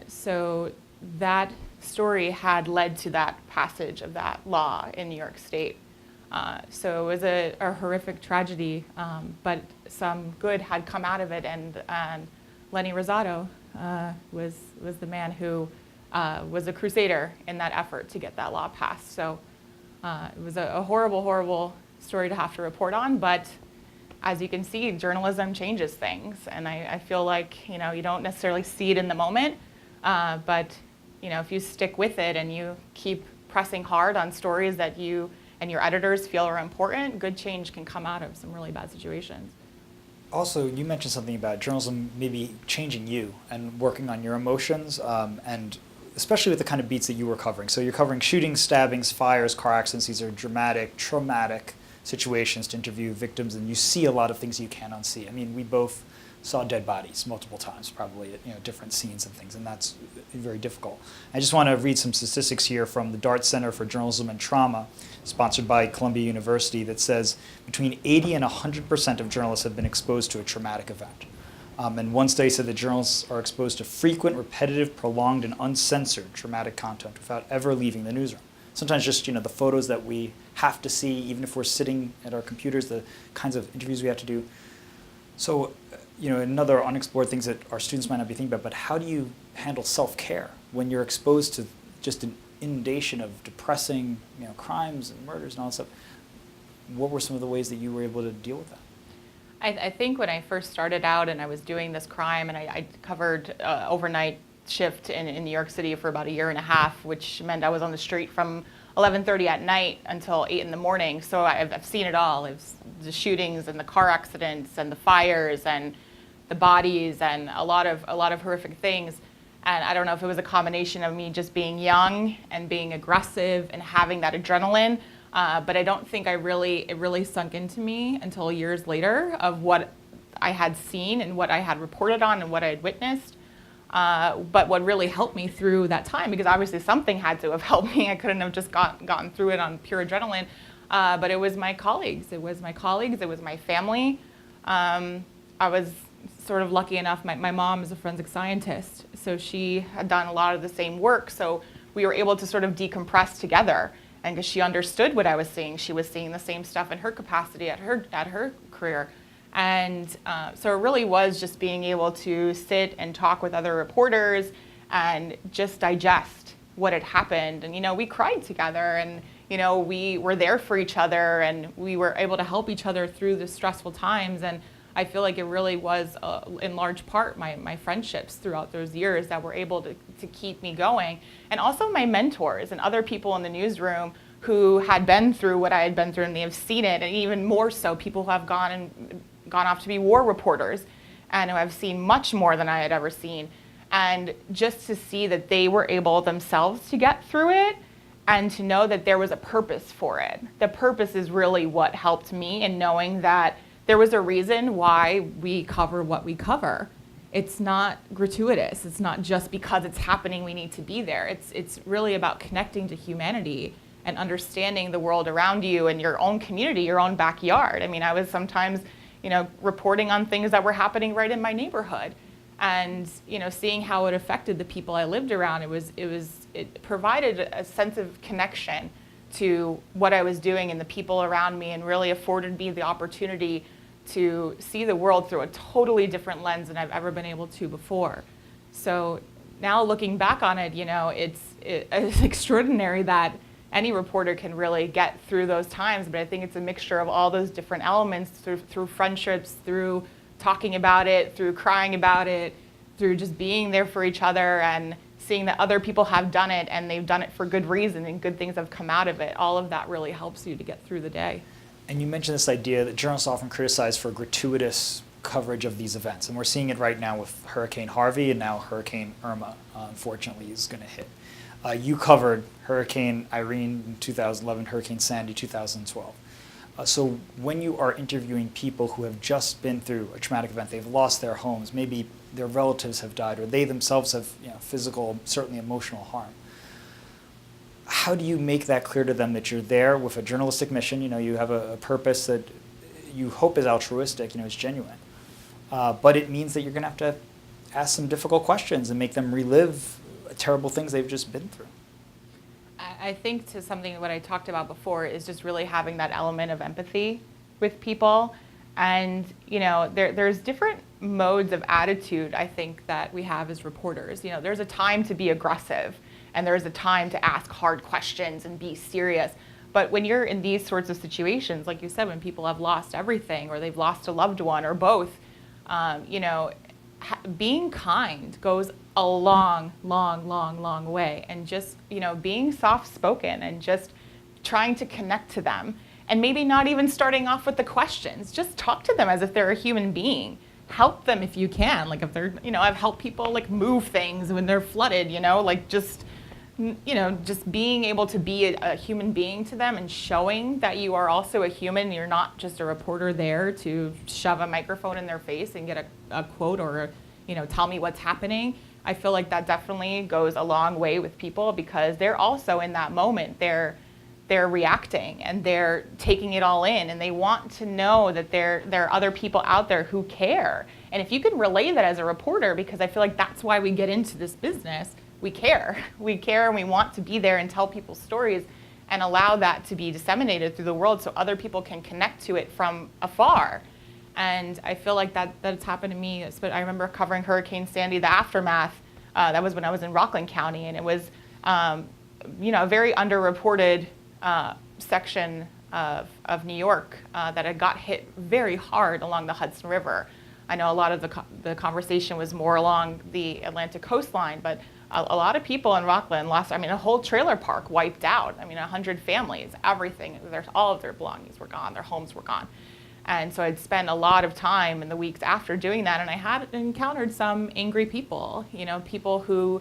So that story had led to that passage of that law in New York State. So it was a horrific tragedy, but some good had come out of it, and Lenny Rosado was the man who was a crusader in that effort to get that law passed. So It was a horrible, horrible story to have to report on, but as you can see, journalism changes things, and I feel like, you don't necessarily see it in the moment, but if you stick with it and you keep pressing hard on stories that you and your editors feel are important, good change can come out of some really bad situations. Also, you mentioned something about journalism maybe changing you and working on your emotions, and especially with the kind of beats that you were covering. So you're covering shootings, stabbings, fires, car accidents. These are dramatic, traumatic situations to interview victims, and you see a lot of things you can't unsee. I mean, we both saw dead bodies multiple times, probably at different scenes and things, and that's very difficult. I just want to read some statistics here from the Dart Center for Journalism and Trauma, sponsored by Columbia University, that says between 80 and 100% of journalists have been exposed to a traumatic event. And one study said that journalists are exposed to frequent, repetitive, prolonged, and uncensored traumatic content without ever leaving the newsroom. Sometimes just the photos that we have to see, even if we're sitting at our computers, the kinds of interviews we have to do. So, another unexplored things that our students might not be thinking about, but how do you handle self-care when you're exposed to just an inundation of depressing, crimes and murders and all that stuff? What were some of the ways that you were able to deal with that? I think when I first started out and I was doing this crime, and I covered overnight shift in New York City for about a year and a half, which meant I was on the street from 11:30 at night until 8 in the morning. So I've seen it all. It's the shootings and the car accidents and the fires and the bodies and a lot of horrific things. And I don't know if it was a combination of me just being young and being aggressive and having that adrenaline, but I don't think it really sunk into me until years later of what I had seen and what I had reported on and what I had witnessed. But what really helped me through that time, because obviously something had to have helped me. I couldn't have just gotten through it on pure adrenaline. But it was my colleagues. It was my family. I was sort of lucky enough. My mom is a forensic scientist, so she had done a lot of the same work. So we were able to sort of decompress together. And because she understood what I was seeing, she was seeing the same stuff in her capacity at her career. And so it really was just being able to sit and talk with other reporters and just digest what had happened. And, we cried together, and, we were there for each other, and we were able to help each other through the stressful times. And I feel like it really was, in large part, my friendships throughout those years that were able to keep me going. And also my mentors and other people in the newsroom who had been through what I had been through, and they have seen it, and even more so, people who have gone off to be war reporters and who have seen much more than I had ever seen. And just to see that they were able themselves to get through it and to know that there was a purpose for it. The purpose is really what helped me in knowing that there was a reason why we cover what we cover. It's not gratuitous. It's not just because it's happening we need to be there. It's really about connecting to humanity and understanding the world around you and your own community, your own backyard. I mean, I was sometimes reporting on things that were happening right in my neighborhood, and seeing how it affected the people I lived around. It provided a sense of connection to what I was doing and the people around me, and really afforded me the opportunity to see the world through a totally different lens than I've ever been able to before. So now looking back on it, it's extraordinary that any reporter can really get through those times, but I think it's a mixture of all those different elements through friendships, through talking about it, through crying about it, through just being there for each other and seeing that other people have done it and they've done it for good reason and good things have come out of it. All of that really helps you to get through the day. And you mentioned this idea that journalists often criticize for gratuitous coverage of these events, and we're seeing it right now with Hurricane Harvey, and now Hurricane Irma, unfortunately, is going to hit. You covered Hurricane Irene in 2011, Hurricane Sandy 2012. So when you are interviewing people who have just been through a traumatic event, they've lost their homes, maybe their relatives have died, or they themselves have physical, certainly emotional harm. How do you make that clear to them that you're there with a journalistic mission? You have a purpose that you hope is altruistic, it's genuine. But it means that you're going to have to ask some difficult questions and make them relive terrible things they've just been through. I think to something what I talked about before is just really having that element of empathy with people. And there's different modes of attitude I think that we have as reporters. There's a time to be aggressive and there's a time to ask hard questions and be serious. But when you're in these sorts of situations, like you said, when people have lost everything or they've lost a loved one or both, being kind goes a long, long, long, long way. And just, being soft-spoken and just trying to connect to them. And maybe not even starting off with the questions. Just talk to them as if they're a human being. Help them if you can. Like if they're, I've helped people like move things when they're flooded, just being able to be a human being to them and showing that you are also a human. You're not just a reporter there to shove a microphone in their face and get a quote or, tell me what's happening. I feel like that definitely goes a long way with people because they're also in that moment. They're reacting and they're taking it all in and they want to know that there are other people out there who care. And if you can relay that as a reporter, because I feel like that's why we get into this business, we care. We care and we want to be there and tell people's stories and allow that to be disseminated through the world so other people can connect to it from afar. And I feel like that's happened to me. But I remember covering Hurricane Sandy, the aftermath. That was when I was in Rockland County, and it was a very underreported section of New York that had got hit very hard along the Hudson River. I know a lot of the conversation was more along the Atlantic coastline, but a lot of people in Rockland lost, a whole trailer park wiped out. 100 families, everything, all of their belongings were gone, their homes were gone. And so I'd spent a lot of time in the weeks after doing that, and I had encountered some angry people, people who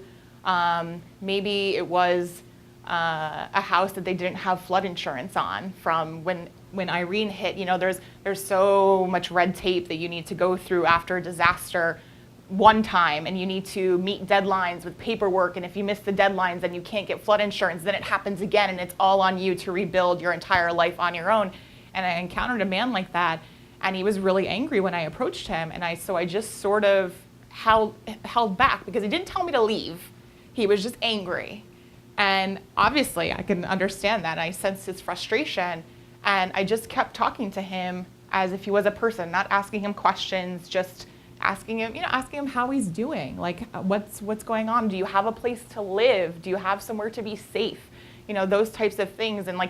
maybe it was a house that they didn't have flood insurance on from when Irene hit. There's so much red tape that you need to go through after a disaster one time, and you need to meet deadlines with paperwork, and if you miss the deadlines then you can't get flood insurance, then it happens again and it's all on you to rebuild your entire life on your own. And I encountered a man like that, and he was really angry when I approached him, and so I just sort of held back because he didn't tell me to leave. He was just angry. And obviously I can understand that. I sensed his frustration, and I just kept talking to him as if he was a person, not asking him questions, just asking him how he's doing, like what's going on. Do you have a place to live? Do you have somewhere to be safe? Those types of things. And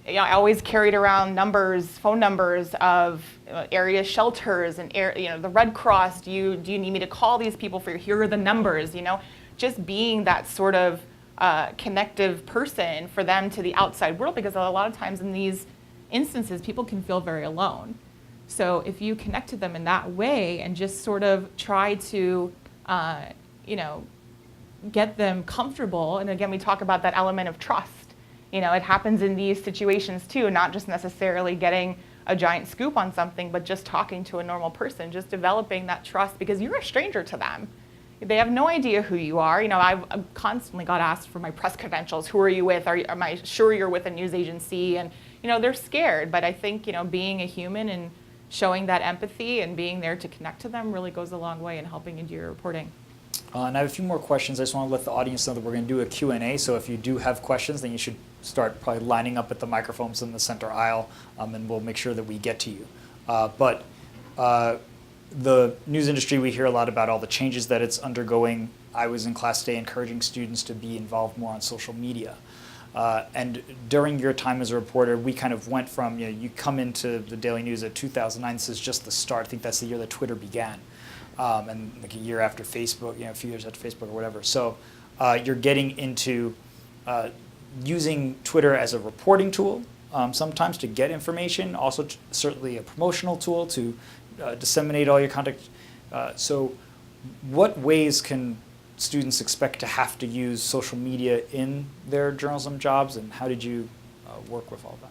I always carried around phone numbers of area shelters and the Red Cross. Do you need me to call these people here are the numbers? Just being that sort of connective person for them to the outside world, because a lot of times in these instances people can feel very alone. So if you connect to them in that way and just sort of try to get them comfortable, and again we talk about that element of trust. It happens in these situations too, not just necessarily getting a giant scoop on something, but just talking to a normal person, just developing that trust, because you're a stranger to them. They have no idea who you are. I've constantly got asked for my press credentials. Who are you with? Am I sure you're with a news agency? And they're scared. But I think being a human and showing that empathy and being there to connect to them really goes a long way in helping you do your reporting. And I have a few more questions. I just want to let the audience know that we're going to do a Q&A. So if you do have questions, then you should start probably lining up at the microphones in the center aisle, and we'll make sure that we get to you. But the news industry, we hear a lot about all the changes that it's undergoing. I was in class today encouraging students to be involved more on social media. And during your time as a reporter, we kind of went from, you come into the Daily News at 2009. This is just the start. I think that's the year that Twitter began. And like a year after Facebook, a few years after Facebook or whatever. So you're getting into using Twitter as a reporting tool, sometimes to get information, also certainly a promotional tool to disseminate all your content. So what ways can students expect to have to use social media in their journalism jobs, and how did you work with all that?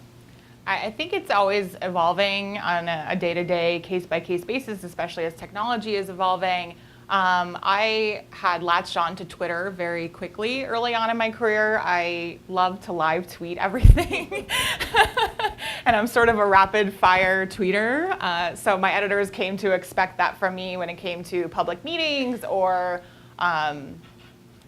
I think it's always evolving on a day-to-day, case-by-case basis, especially as technology is evolving. I had latched on to Twitter very quickly early on in my career. I love to live tweet everything. And I'm sort of a rapid-fire tweeter. So my editors came to expect that from me when it came to public meetings or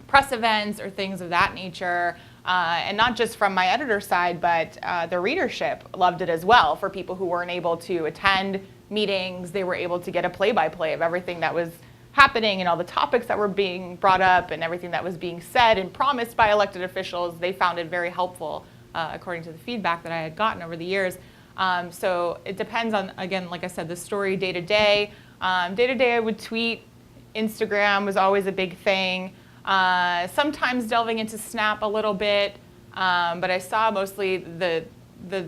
press events or things of that nature. And not just from my editor side, but the readership loved it as well. For people who weren't able to attend meetings, they were able to get a play-by-play of everything that was happening and all the topics that were being brought up and everything that was being said and promised by elected officials. They found it very helpful according to the feedback that I had gotten over the years. So it depends on, again, like I said, the story day to day. Day to day I would tweet. Instagram was always a big thing. Sometimes delving into Snap a little bit, but I saw mostly the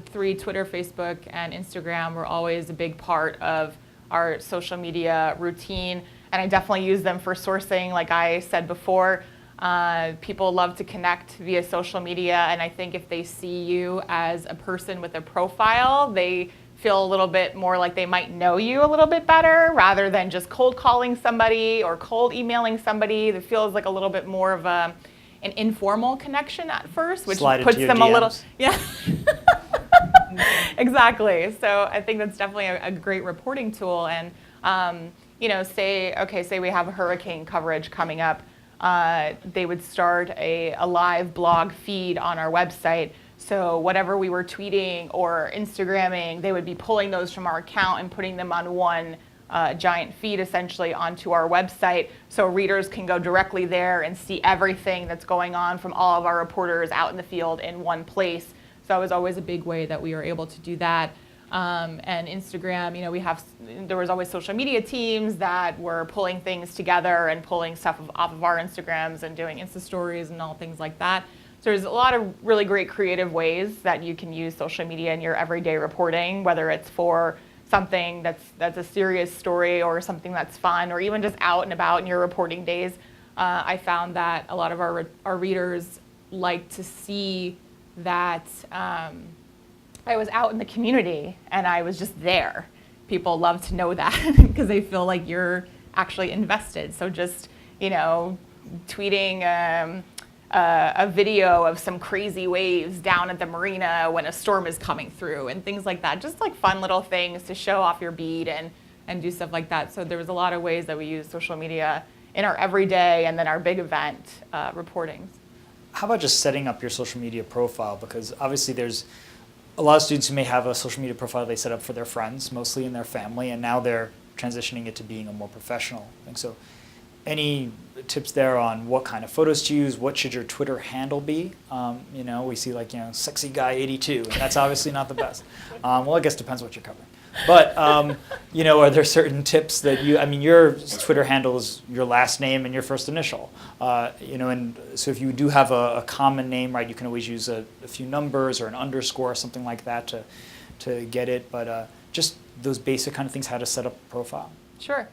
three, Twitter, Facebook, and Instagram, were always a big part of our social media routine, and I definitely use them for sourcing. Like I said before, people love to connect via social media, and I think if they see you as a person with a profile, they feel a little bit more like they might know you a little bit better, rather than just cold calling somebody or cold emailing somebody. That feels like a little bit more of an informal connection at first, which puts them a little, yeah. Exactly. So I think that's definitely a great reporting tool. And say we have a hurricane coverage coming up, they would start a live blog feed on our website. So whatever we were tweeting or Instagramming, they would be pulling those from our account and putting them on one giant feed, essentially, onto our website, so readers can go directly there and see everything that's going on from all of our reporters out in the field in one place. So that was always a big way that we were able to do that. And Instagram, there was always social media teams that were pulling things together and pulling stuff off of our Instagrams and doing Insta stories and all things like that. So there's a lot of really great creative ways that you can use social media in your everyday reporting, whether it's for something that's a serious story or something that's fun, or even just out and about in your reporting days. I found that a lot of our readers like to see that I was out in the community and I was just there. People love to know that because they feel like you're actually invested. So just, tweeting a video of some crazy waves down at the marina when a storm is coming through and things like that. Just like fun little things to show off your beat and do stuff like that. So there was a lot of ways that we use social media in our everyday and then our big event reportings. How about just setting up your social media profile? Because obviously there's a lot of students who may have a social media profile they set up for their friends, mostly in their family, and now they're transitioning it to being a more professional thing. So any tips there on what kind of photos to use? What should your Twitter handle be? We see sexy guy 82, and that's obviously not the best. Well, I guess it depends what you're covering. But, are there certain tips that your Twitter handle is your last name and your first initial. And so if you do have a common name, right, you can always use a few numbers or an underscore or something like that to get it. But just those basic kind of things, how to set up a profile. Sure.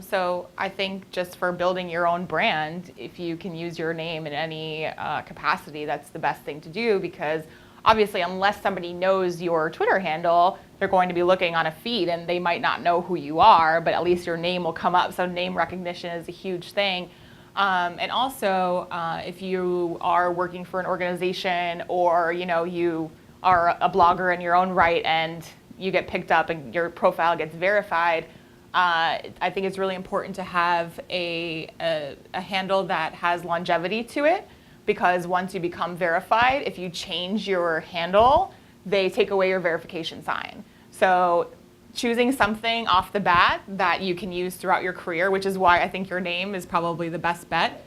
So I think just for building your own brand, if you can use your name in any capacity, that's the best thing to do, because obviously unless somebody knows your Twitter handle, they're going to be looking on a feed and they might not know who you are, but at least your name will come up. So name recognition is a huge thing. And also, if you are working for an organization or you are a blogger in your own right and you get picked up and your profile gets verified, I think it's really important to have a handle that has longevity to it, because once you become verified, if you change your handle, they take away your verification sign. So choosing something off the bat that you can use throughout your career, which is why I think your name is probably the best bet,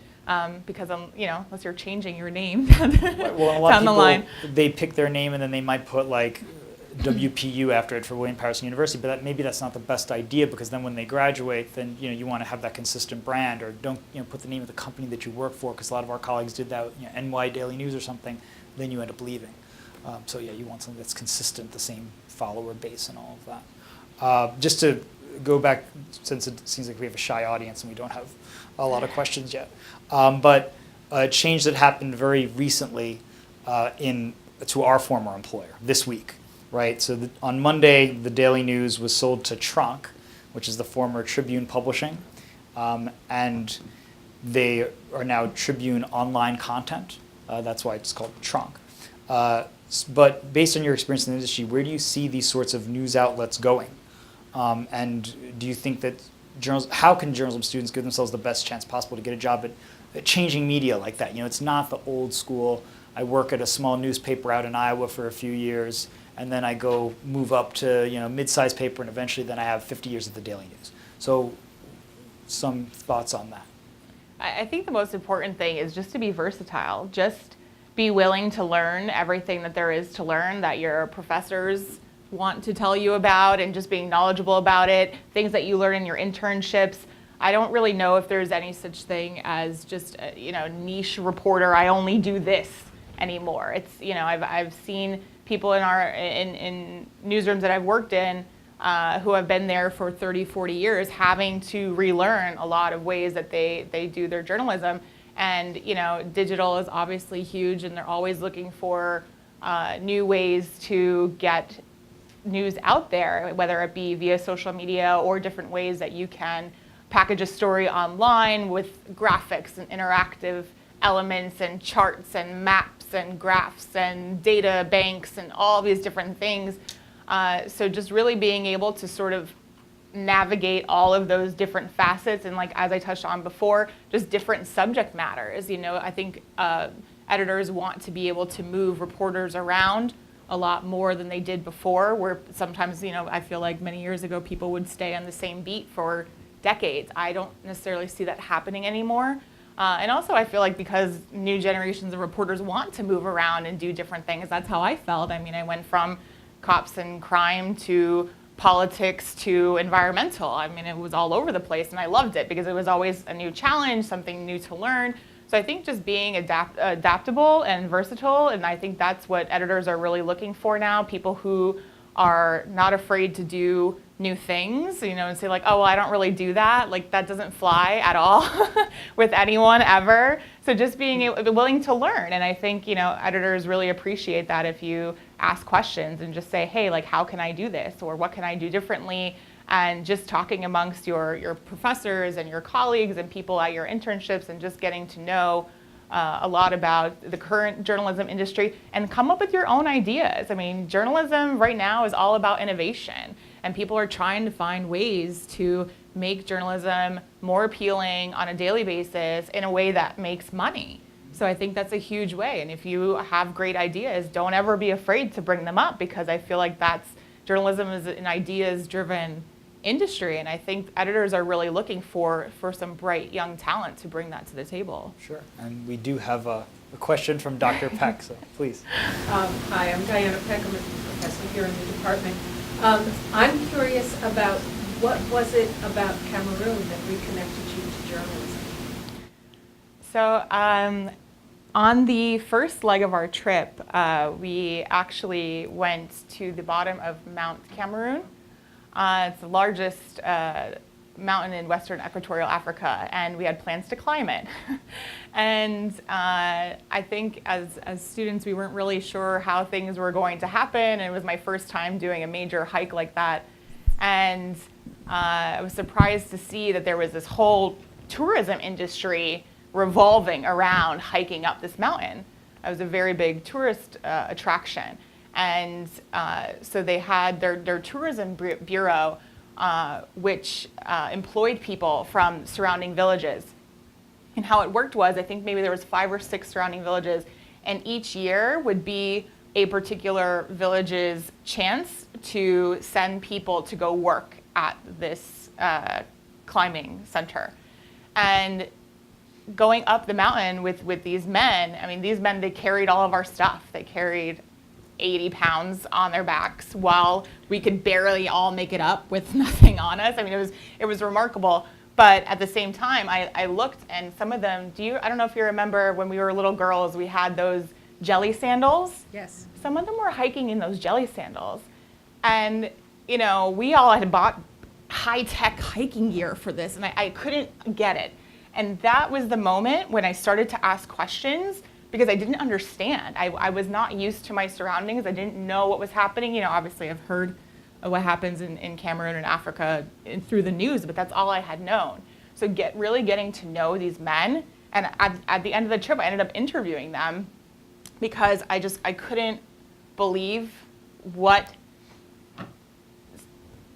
because unless you're changing your name well, a lot down the line. They pick their name and then they might put WPU after it for William Patterson University, but maybe that's not the best idea, because then when they graduate, then you want to have that consistent brand, or don't put the name of the company that you work for, because a lot of our colleagues did that, NY Daily News or something, then you end up leaving. So yeah, you want something that's consistent, the same follower base and all of that. Just to go back, since it seems like we have a shy audience and we don't have a lot of questions yet, but a change that happened very recently to our former employer this week. Right, so on Monday, the Daily News was sold to Trunk, which is the former Tribune Publishing, and they are now Tribune Online Content. That's why it's called Trunk. But based on your experience in the industry, where do you see these sorts of news outlets going? And do you think that how can journalism students give themselves the best chance possible to get a job at changing media like that? It's not the old school, I work at a small newspaper out in Iowa for a few years, and then I go move up to mid-sized paper, and eventually then I have 50 years at the Daily News. So some thoughts on that? I think the most important thing is just to be versatile. Just be willing to learn everything that there is to learn, that your professors want to tell you about, and just being knowledgeable about it, things that you learn in your internships. I don't really know if there's any such thing as just a, niche reporter, I only do this anymore. It's, I've seen people in newsrooms that I've worked in who have been there for 30, 40 years having to relearn a lot of ways that they do their journalism. And digital is obviously huge, and they're always looking for new ways to get news out there, whether it be via social media or different ways that you can package a story online with graphics and interactive elements and charts and maps and graphs and data banks and all these different things. So just really being able to sort of navigate all of those different facets, and like as I touched on before, just different subject matters. I think editors want to be able to move reporters around a lot more than they did before, where sometimes I feel like many years ago people would stay on the same beat for decades. I don't necessarily see that happening anymore. And also I feel like because new generations of reporters want to move around and do different things, that's how I felt. I mean, I went from cops and crime to politics to environmental. I mean, it was all over the place, and I loved it because it was always a new challenge, something new to learn. So I think just being adaptable and versatile, and I think that's what editors are really looking for now, people who are not afraid to do new things, and say like, oh, well, I don't really do that. Like, that doesn't fly at all with anyone ever. So just being willing to learn. And I think, editors really appreciate that if you ask questions and just say, hey, like, how can I do this? Or what can I do differently? And just talking amongst your professors and your colleagues and people at your internships, and just getting to know a lot about the current journalism industry, and come up with your own ideas. I mean, journalism right now is all about innovation, and people are trying to find ways to make journalism more appealing on a daily basis in a way that makes money. So I think that's a huge way. And if you have great ideas, don't ever be afraid to bring them up, because I feel like journalism is an ideas-driven industry, and I think editors are really looking for some bright young talent to bring that to the table. Sure, and we do have a question from Dr. Peck, so please. Hi, I'm Diana Peck. I'm a professor here in the department. I'm curious about what was it about Cameroon that reconnected you to journalism? So on the first leg of our trip, we actually went to the bottom of Mount Cameroon. It's the largest mountain in Western Equatorial Africa, and we had plans to climb it. And I think as students, we weren't really sure how things were going to happen, and it was my first time doing a major hike like that. And I was surprised to see that there was this whole tourism industry revolving around hiking up this mountain. It was a very big tourist attraction. And so they had their tourism bureau, which employed people from surrounding villages. And how it worked was, I think maybe there was 5 or 6 surrounding villages, and each year would be a particular village's chance to send people to go work at this climbing center. And going up the mountain with these men, I mean, these men, they carried all of our stuff. They carried 80 pounds on their backs while we could barely all make it up with nothing on us. I mean, it was remarkable. But at the same time, I looked, and some of them, I don't know if you remember when we were little girls, we had those jelly sandals. Yes. Some of them were hiking in those jelly sandals. And, we all had bought high-tech hiking gear for this, and I couldn't get it. And that was the moment when I started to ask questions, because I didn't understand. I was not used to my surroundings. I didn't know what was happening. Obviously I've heard of what happens in Cameroon and Africa through the news, but that's all I had known. So really getting to know these men, and at the end of the trip, I ended up interviewing them, because I couldn't believe what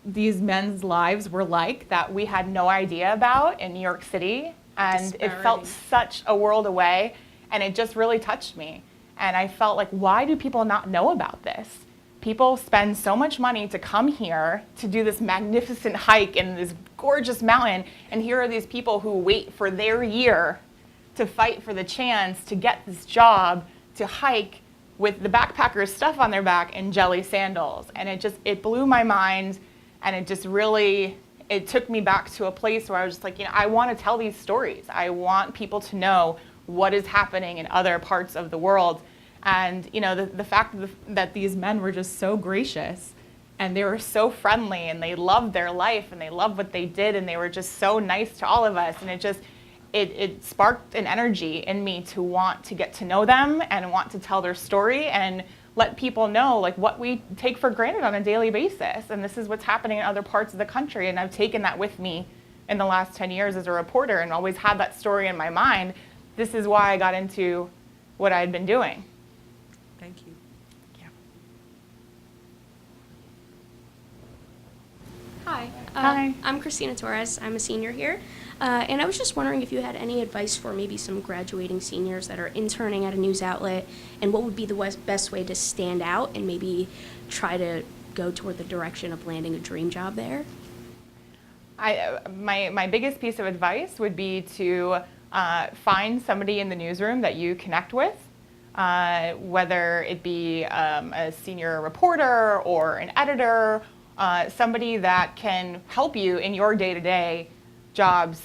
these men's lives were like that we had no idea about in New York City. And it felt such a world away. And it just really touched me. And I felt like, why do people not know about this? People spend so much money to come here to do this magnificent hike in this gorgeous mountain. And here are these people who wait for their year to fight for the chance to get this job, to hike with the backpackers' stuff on their back and jelly sandals. And it blew my mind, and it took me back to a place where I was just like, I want to tell these stories. I want people to know what is happening in other parts of the world. And, the fact that these men were just so gracious, and they were so friendly, and they loved their life, and they loved what they did, and they were just so nice to all of us. And it sparked an energy in me to want to get to know them and want to tell their story and let people know like what we take for granted on a daily basis. And this is what's happening in other parts of the country. And I've taken that with me in the last 10 years as a reporter and always had that story in my mind. This is why I got into what I had been doing. Thank you. Yeah. Hi. Hi. I'm Christina Torres. I'm a senior here. And I was just wondering if you had any advice for maybe some graduating seniors that are interning at a news outlet, and what would be the best way to stand out and maybe try to go toward the direction of landing a dream job there? My biggest piece of advice would be to find somebody in the newsroom that you connect with, whether it be a senior reporter or an editor, somebody that can help you in your day-to-day jobs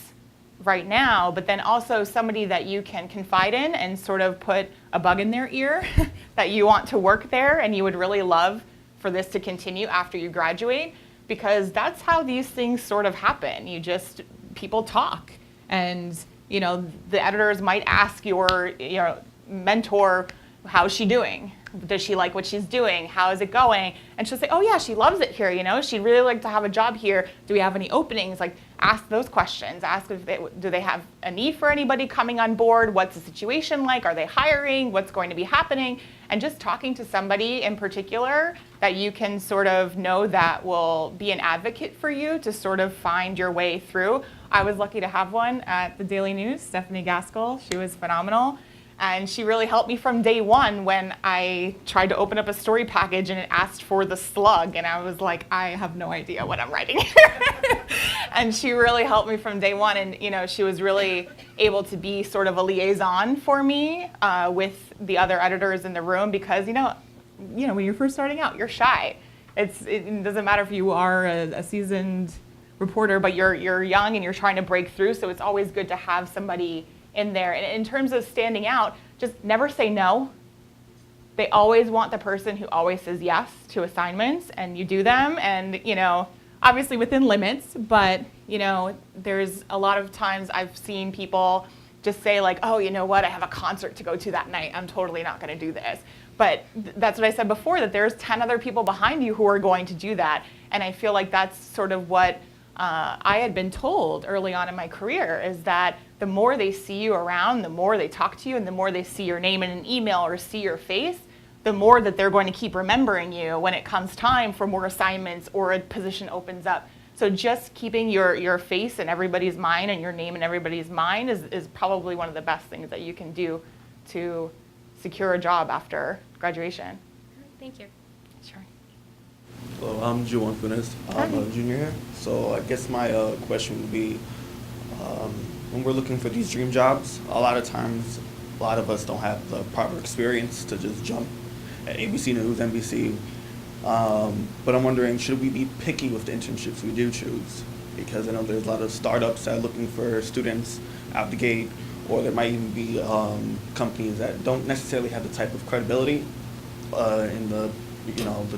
right now, but then also somebody that you can confide in and sort of put a bug in their ear that you want to work there and you would really love for this to continue after you graduate, because that's how these things sort of happen. People talk, and the editors might ask your mentor, how's she doing? Does she like what she's doing? How is it going? And she'll say, oh yeah, she loves it here, she'd really like to have a job here. Do we have any openings? Like, ask those questions. Ask do they have a need for anybody coming on board? What's the situation like? Are they hiring? What's going to be happening? And just talking to somebody in particular that you can sort of know that will be an advocate for you to sort of find your way through. I was lucky to have one at the Daily News, Stephanie Gaskell. She was phenomenal. And she really helped me from day one when I tried to open up a story package and it asked for the slug. And I was like, I have no idea what I'm writing here. And she really helped me from day one. And, she was really able to be sort of a liaison for me with the other editors in the room because, when you're first starting out, you're shy. It doesn't matter if you are a seasoned reporter, but you're young and you're trying to break through. So it's always good to have somebody in there. And in terms of standing out, just never say no. They always want the person who always says yes to assignments, and you do them, and obviously within limits, but there's a lot of times I've seen people just say like, oh, you know what, I have a concert to go to that night, I'm totally not going to do this. But that's what I said before, that there's 10 other people behind you who are going to do that. And I feel like that's sort of what I had been told early on in my career, is that the more they see you around, the more they talk to you, and the more they see your name in an email or see your face, the more that they're going to keep remembering you when it comes time for more assignments or a position opens up. So just keeping your face in everybody's mind and your name in everybody's mind is probably one of the best things that you can do to secure a job after graduation. Thank you. Sure. Hello, I'm Juwan Funes. I'm a junior here. So I guess my question would be, when we're looking for these dream jobs, a lot of times, a lot of us don't have the proper experience to just jump at ABC News, NBC. But I'm wondering, should we be picky with the internships we do choose? Because I know there's a lot of startups that are looking for students out the gate, or there might even be companies that don't necessarily have the type of credibility in the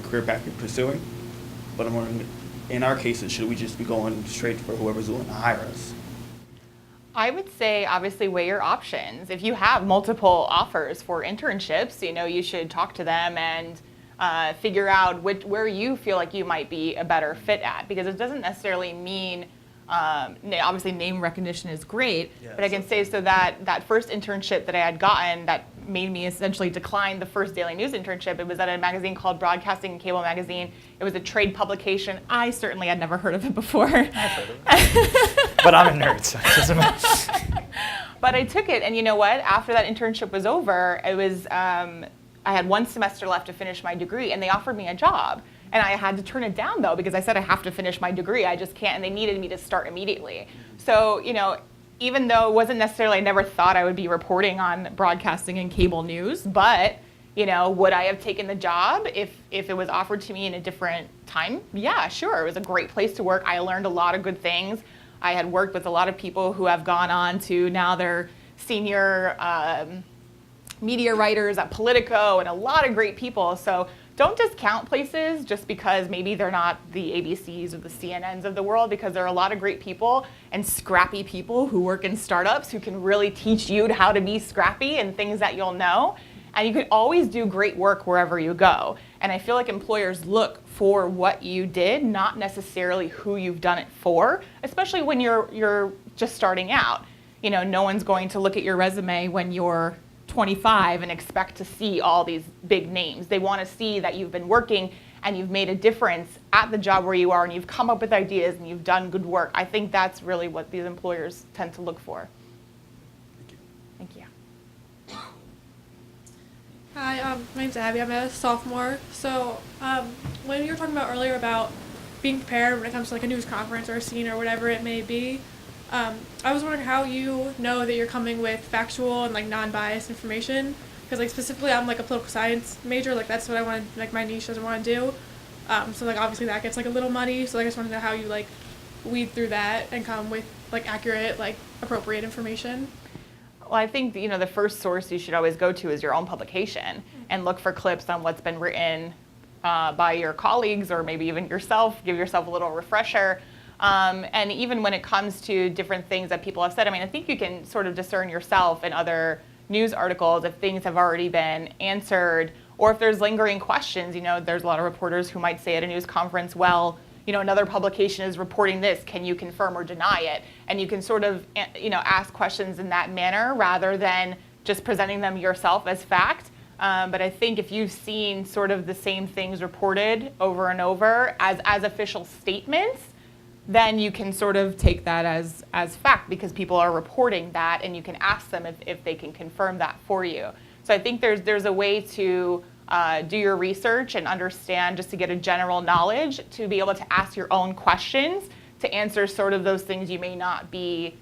career path you're pursuing. But I'm wondering, in our cases, should we just be going straight for whoever's willing to hire us? I would say, obviously, weigh your options. If you have multiple offers for internships, you should talk to them and figure out where you feel like you might be a better fit at. Because it doesn't necessarily mean, obviously name recognition is great, but I can say so that first internship that I had gotten that made me essentially decline the first Daily News internship, it was at a magazine called Broadcasting and Cable Magazine. It was a trade publication. I certainly had never heard of it before. I've heard of it. But I'm a nerd, so it doesn't matter. But I took it, and you know what? After that internship was over, it was I had one semester left to finish my degree, and they offered me a job. And I had to turn it down, though, because I said I have to finish my degree. I just can't, and they needed me to start immediately. So, even though it wasn't necessarily, I never thought I would be reporting on broadcasting and cable news, but would I have taken the job if it was offered to me in a different time? Yeah, sure. It was a great place to work. I learned a lot of good things. I had worked with a lot of people who have gone on to now they're senior media writers at Politico and a lot of great people. So don't discount places just because maybe they're not the ABCs or the CNNs of the world, because there are a lot of great people and scrappy people who work in startups who can really teach you how to be scrappy and things that you'll know. And you can always do great work wherever you go. And I feel like employers look for what you did, not necessarily who you've done it for, especially when you're just starting out. No one's going to look at your resume when you're 25 and expect to see all these big names. They want to see that you've been working and you've made a difference at the job where you are and you've come up with ideas and you've done good work. I think that's really what these employers tend to look for. Thank you. Hi, my name's Abby. I'm a sophomore. So when you were talking about earlier about being prepared when it comes to like a news conference or a scene or whatever it may be, I was wondering how you know that you're coming with factual and like non-biased information. Because like specifically, I'm like a political science major. Like that's what I want to, like my niche doesn't want to do. So like obviously that gets like a little muddy. So like, I just want to know how you like weed through that and come with like accurate, like appropriate information. Well, I think the first source you should always go to is your own publication and look for clips on what's been written by your colleagues or maybe even yourself. Give yourself a little refresher. And even when it comes to different things that people have said, I think you can sort of discern yourself in other news articles if things have already been answered or if there's lingering questions. There's a lot of reporters who might say at a news conference, well, another publication is reporting this, can you confirm or deny it? And you can sort of, ask questions in that manner rather than just presenting them yourself as fact. But I think if you've seen sort of the same things reported over and over as official statements, then you can sort of take that as fact because people are reporting that and you can ask them if they can confirm that for you. So I think there's a way to do your research and understand just to get a general knowledge to be able to ask your own questions to answer sort of those things you may not be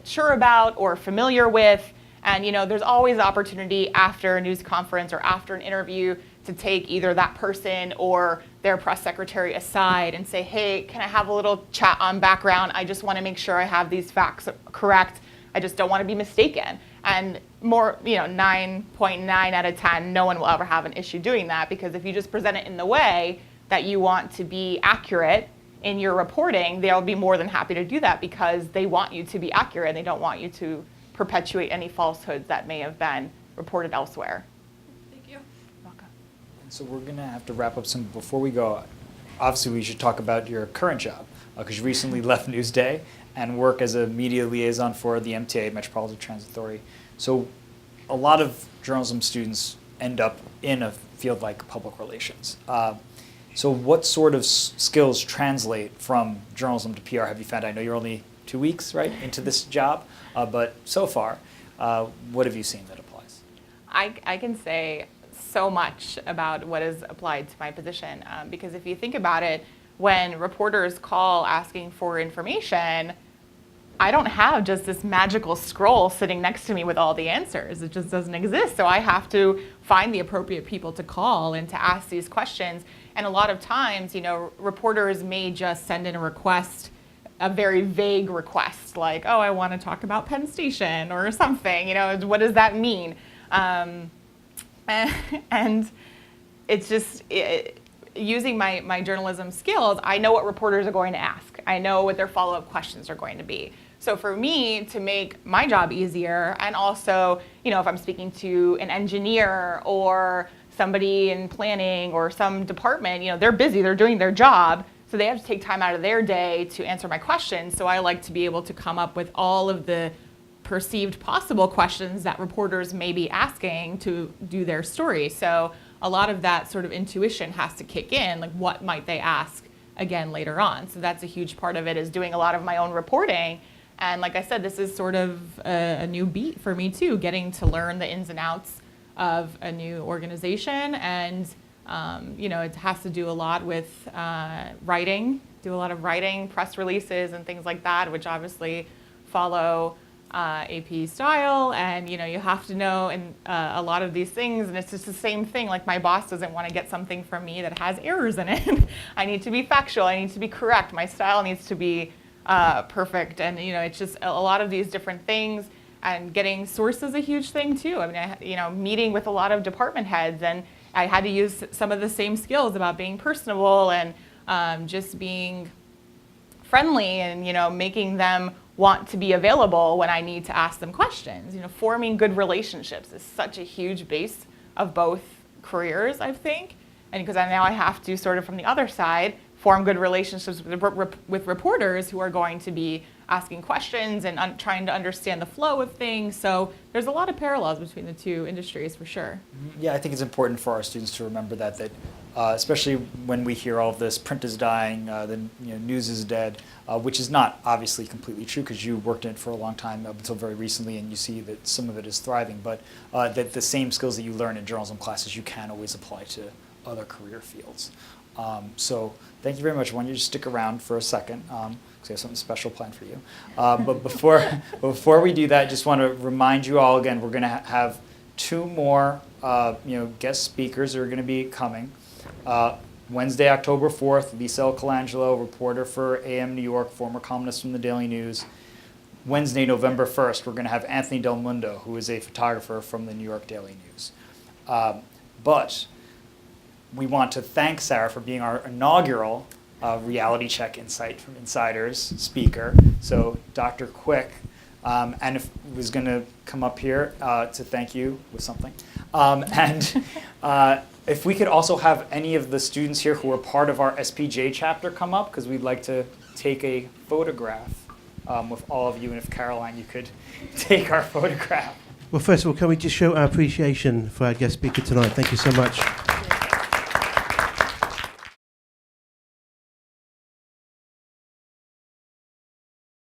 sure about or familiar with. And there's always opportunity after a news conference or after an interview to take either that person or their press secretary aside and say, hey, can I have a little chat on background? I just want to make sure I have these facts correct. I just don't want to be mistaken. And more, 9.9 out of 10, no one will ever have an issue doing that because if you just present it in the way that you want to be accurate in your reporting, they'll be more than happy to do that because they want you to be accurate. They don't want you to perpetuate any falsehoods that may have been reported elsewhere. Thank you. Welcome. So we're going to have to wrap up soon. Before we go, obviously we should talk about your current job because you recently left Newsday and work as a media liaison for the MTA, Metropolitan Transit Authority. So a lot of journalism students end up in a field like public relations. So what sort of skills translate from journalism to PR have you found? I know you're only 2 weeks, right, into this job, but so far, what have you seen that applies? I can say so much about what is applied to my position because if you think about it, when reporters call asking for information, I don't have just this magical scroll sitting next to me with all the answers. It just doesn't exist. So I have to find the appropriate people to call and to ask these questions. And a lot of times, reporters may just send in a request, a very vague request, like, oh, I want to talk about Penn Station or something. What does that mean? And it's just using my journalism skills, I know what reporters are going to ask. I know what their follow-up questions are going to be. So for me to make my job easier, and also, if I'm speaking to an engineer or somebody in planning or some department, they're busy, they're doing their job, so they have to take time out of their day to answer my questions. So I like to be able to come up with all of the perceived possible questions that reporters may be asking to do their story. So a lot of that sort of intuition has to kick in, like what might they ask again later on. So that's a huge part of it, is doing a lot of my own reporting. And like I said, this is sort of a new beat for me too, getting to learn the ins and outs of a new organization. And it has to do a lot with writing, press releases and things like that, which obviously follow AP style, and you have to know a lot of these things, and it's just the same thing. Like, my boss doesn't want to get something from me that has errors in it. I need to be factual. I need to be correct. My style needs to be perfect, and it's just a lot of these different things. And getting source is a huge thing too. I mean, meeting with a lot of department heads, and I had to use some of the same skills about being personable and just being friendly, and making them want to be available when I need to ask them questions. Forming good relationships is such a huge base of both careers, I think. And because now I have to sort of from the other side form good relationships with reporters who are going to be asking questions and trying to understand the flow of things. So there's a lot of parallels between the two industries for sure. Yeah, I think it's important for our students to remember that especially when we hear all of this, print is dying, the news is dead, which is not obviously completely true because you worked in it for a long time up until very recently, and you see that some of it is thriving. But that the same skills that you learn in journalism classes, you can always apply to other career fields. So thank you very much. I want you to stick around for a second because I have something special planned for you. But before we do that, I just want to remind you all again, we're going to have two more guest speakers that are going to be coming. Wednesday, October 4th, Lisa Colangelo, reporter for AM New York, former columnist from the Daily News. Wednesday, November 1st, we're going to have Anthony Del Mundo, who is a photographer from the New York Daily News. But we want to thank Sarah for being our inaugural reality check insight from Insiders speaker. So Dr. Quick, and if was going to come up here to thank you with something. If we could also have any of the students here who are part of our SPJ chapter come up, because we'd like to take a photograph with all of you. And if Caroline, you could take our photograph. Well, first of all, can we just show our appreciation for our guest speaker tonight? Thank you so much.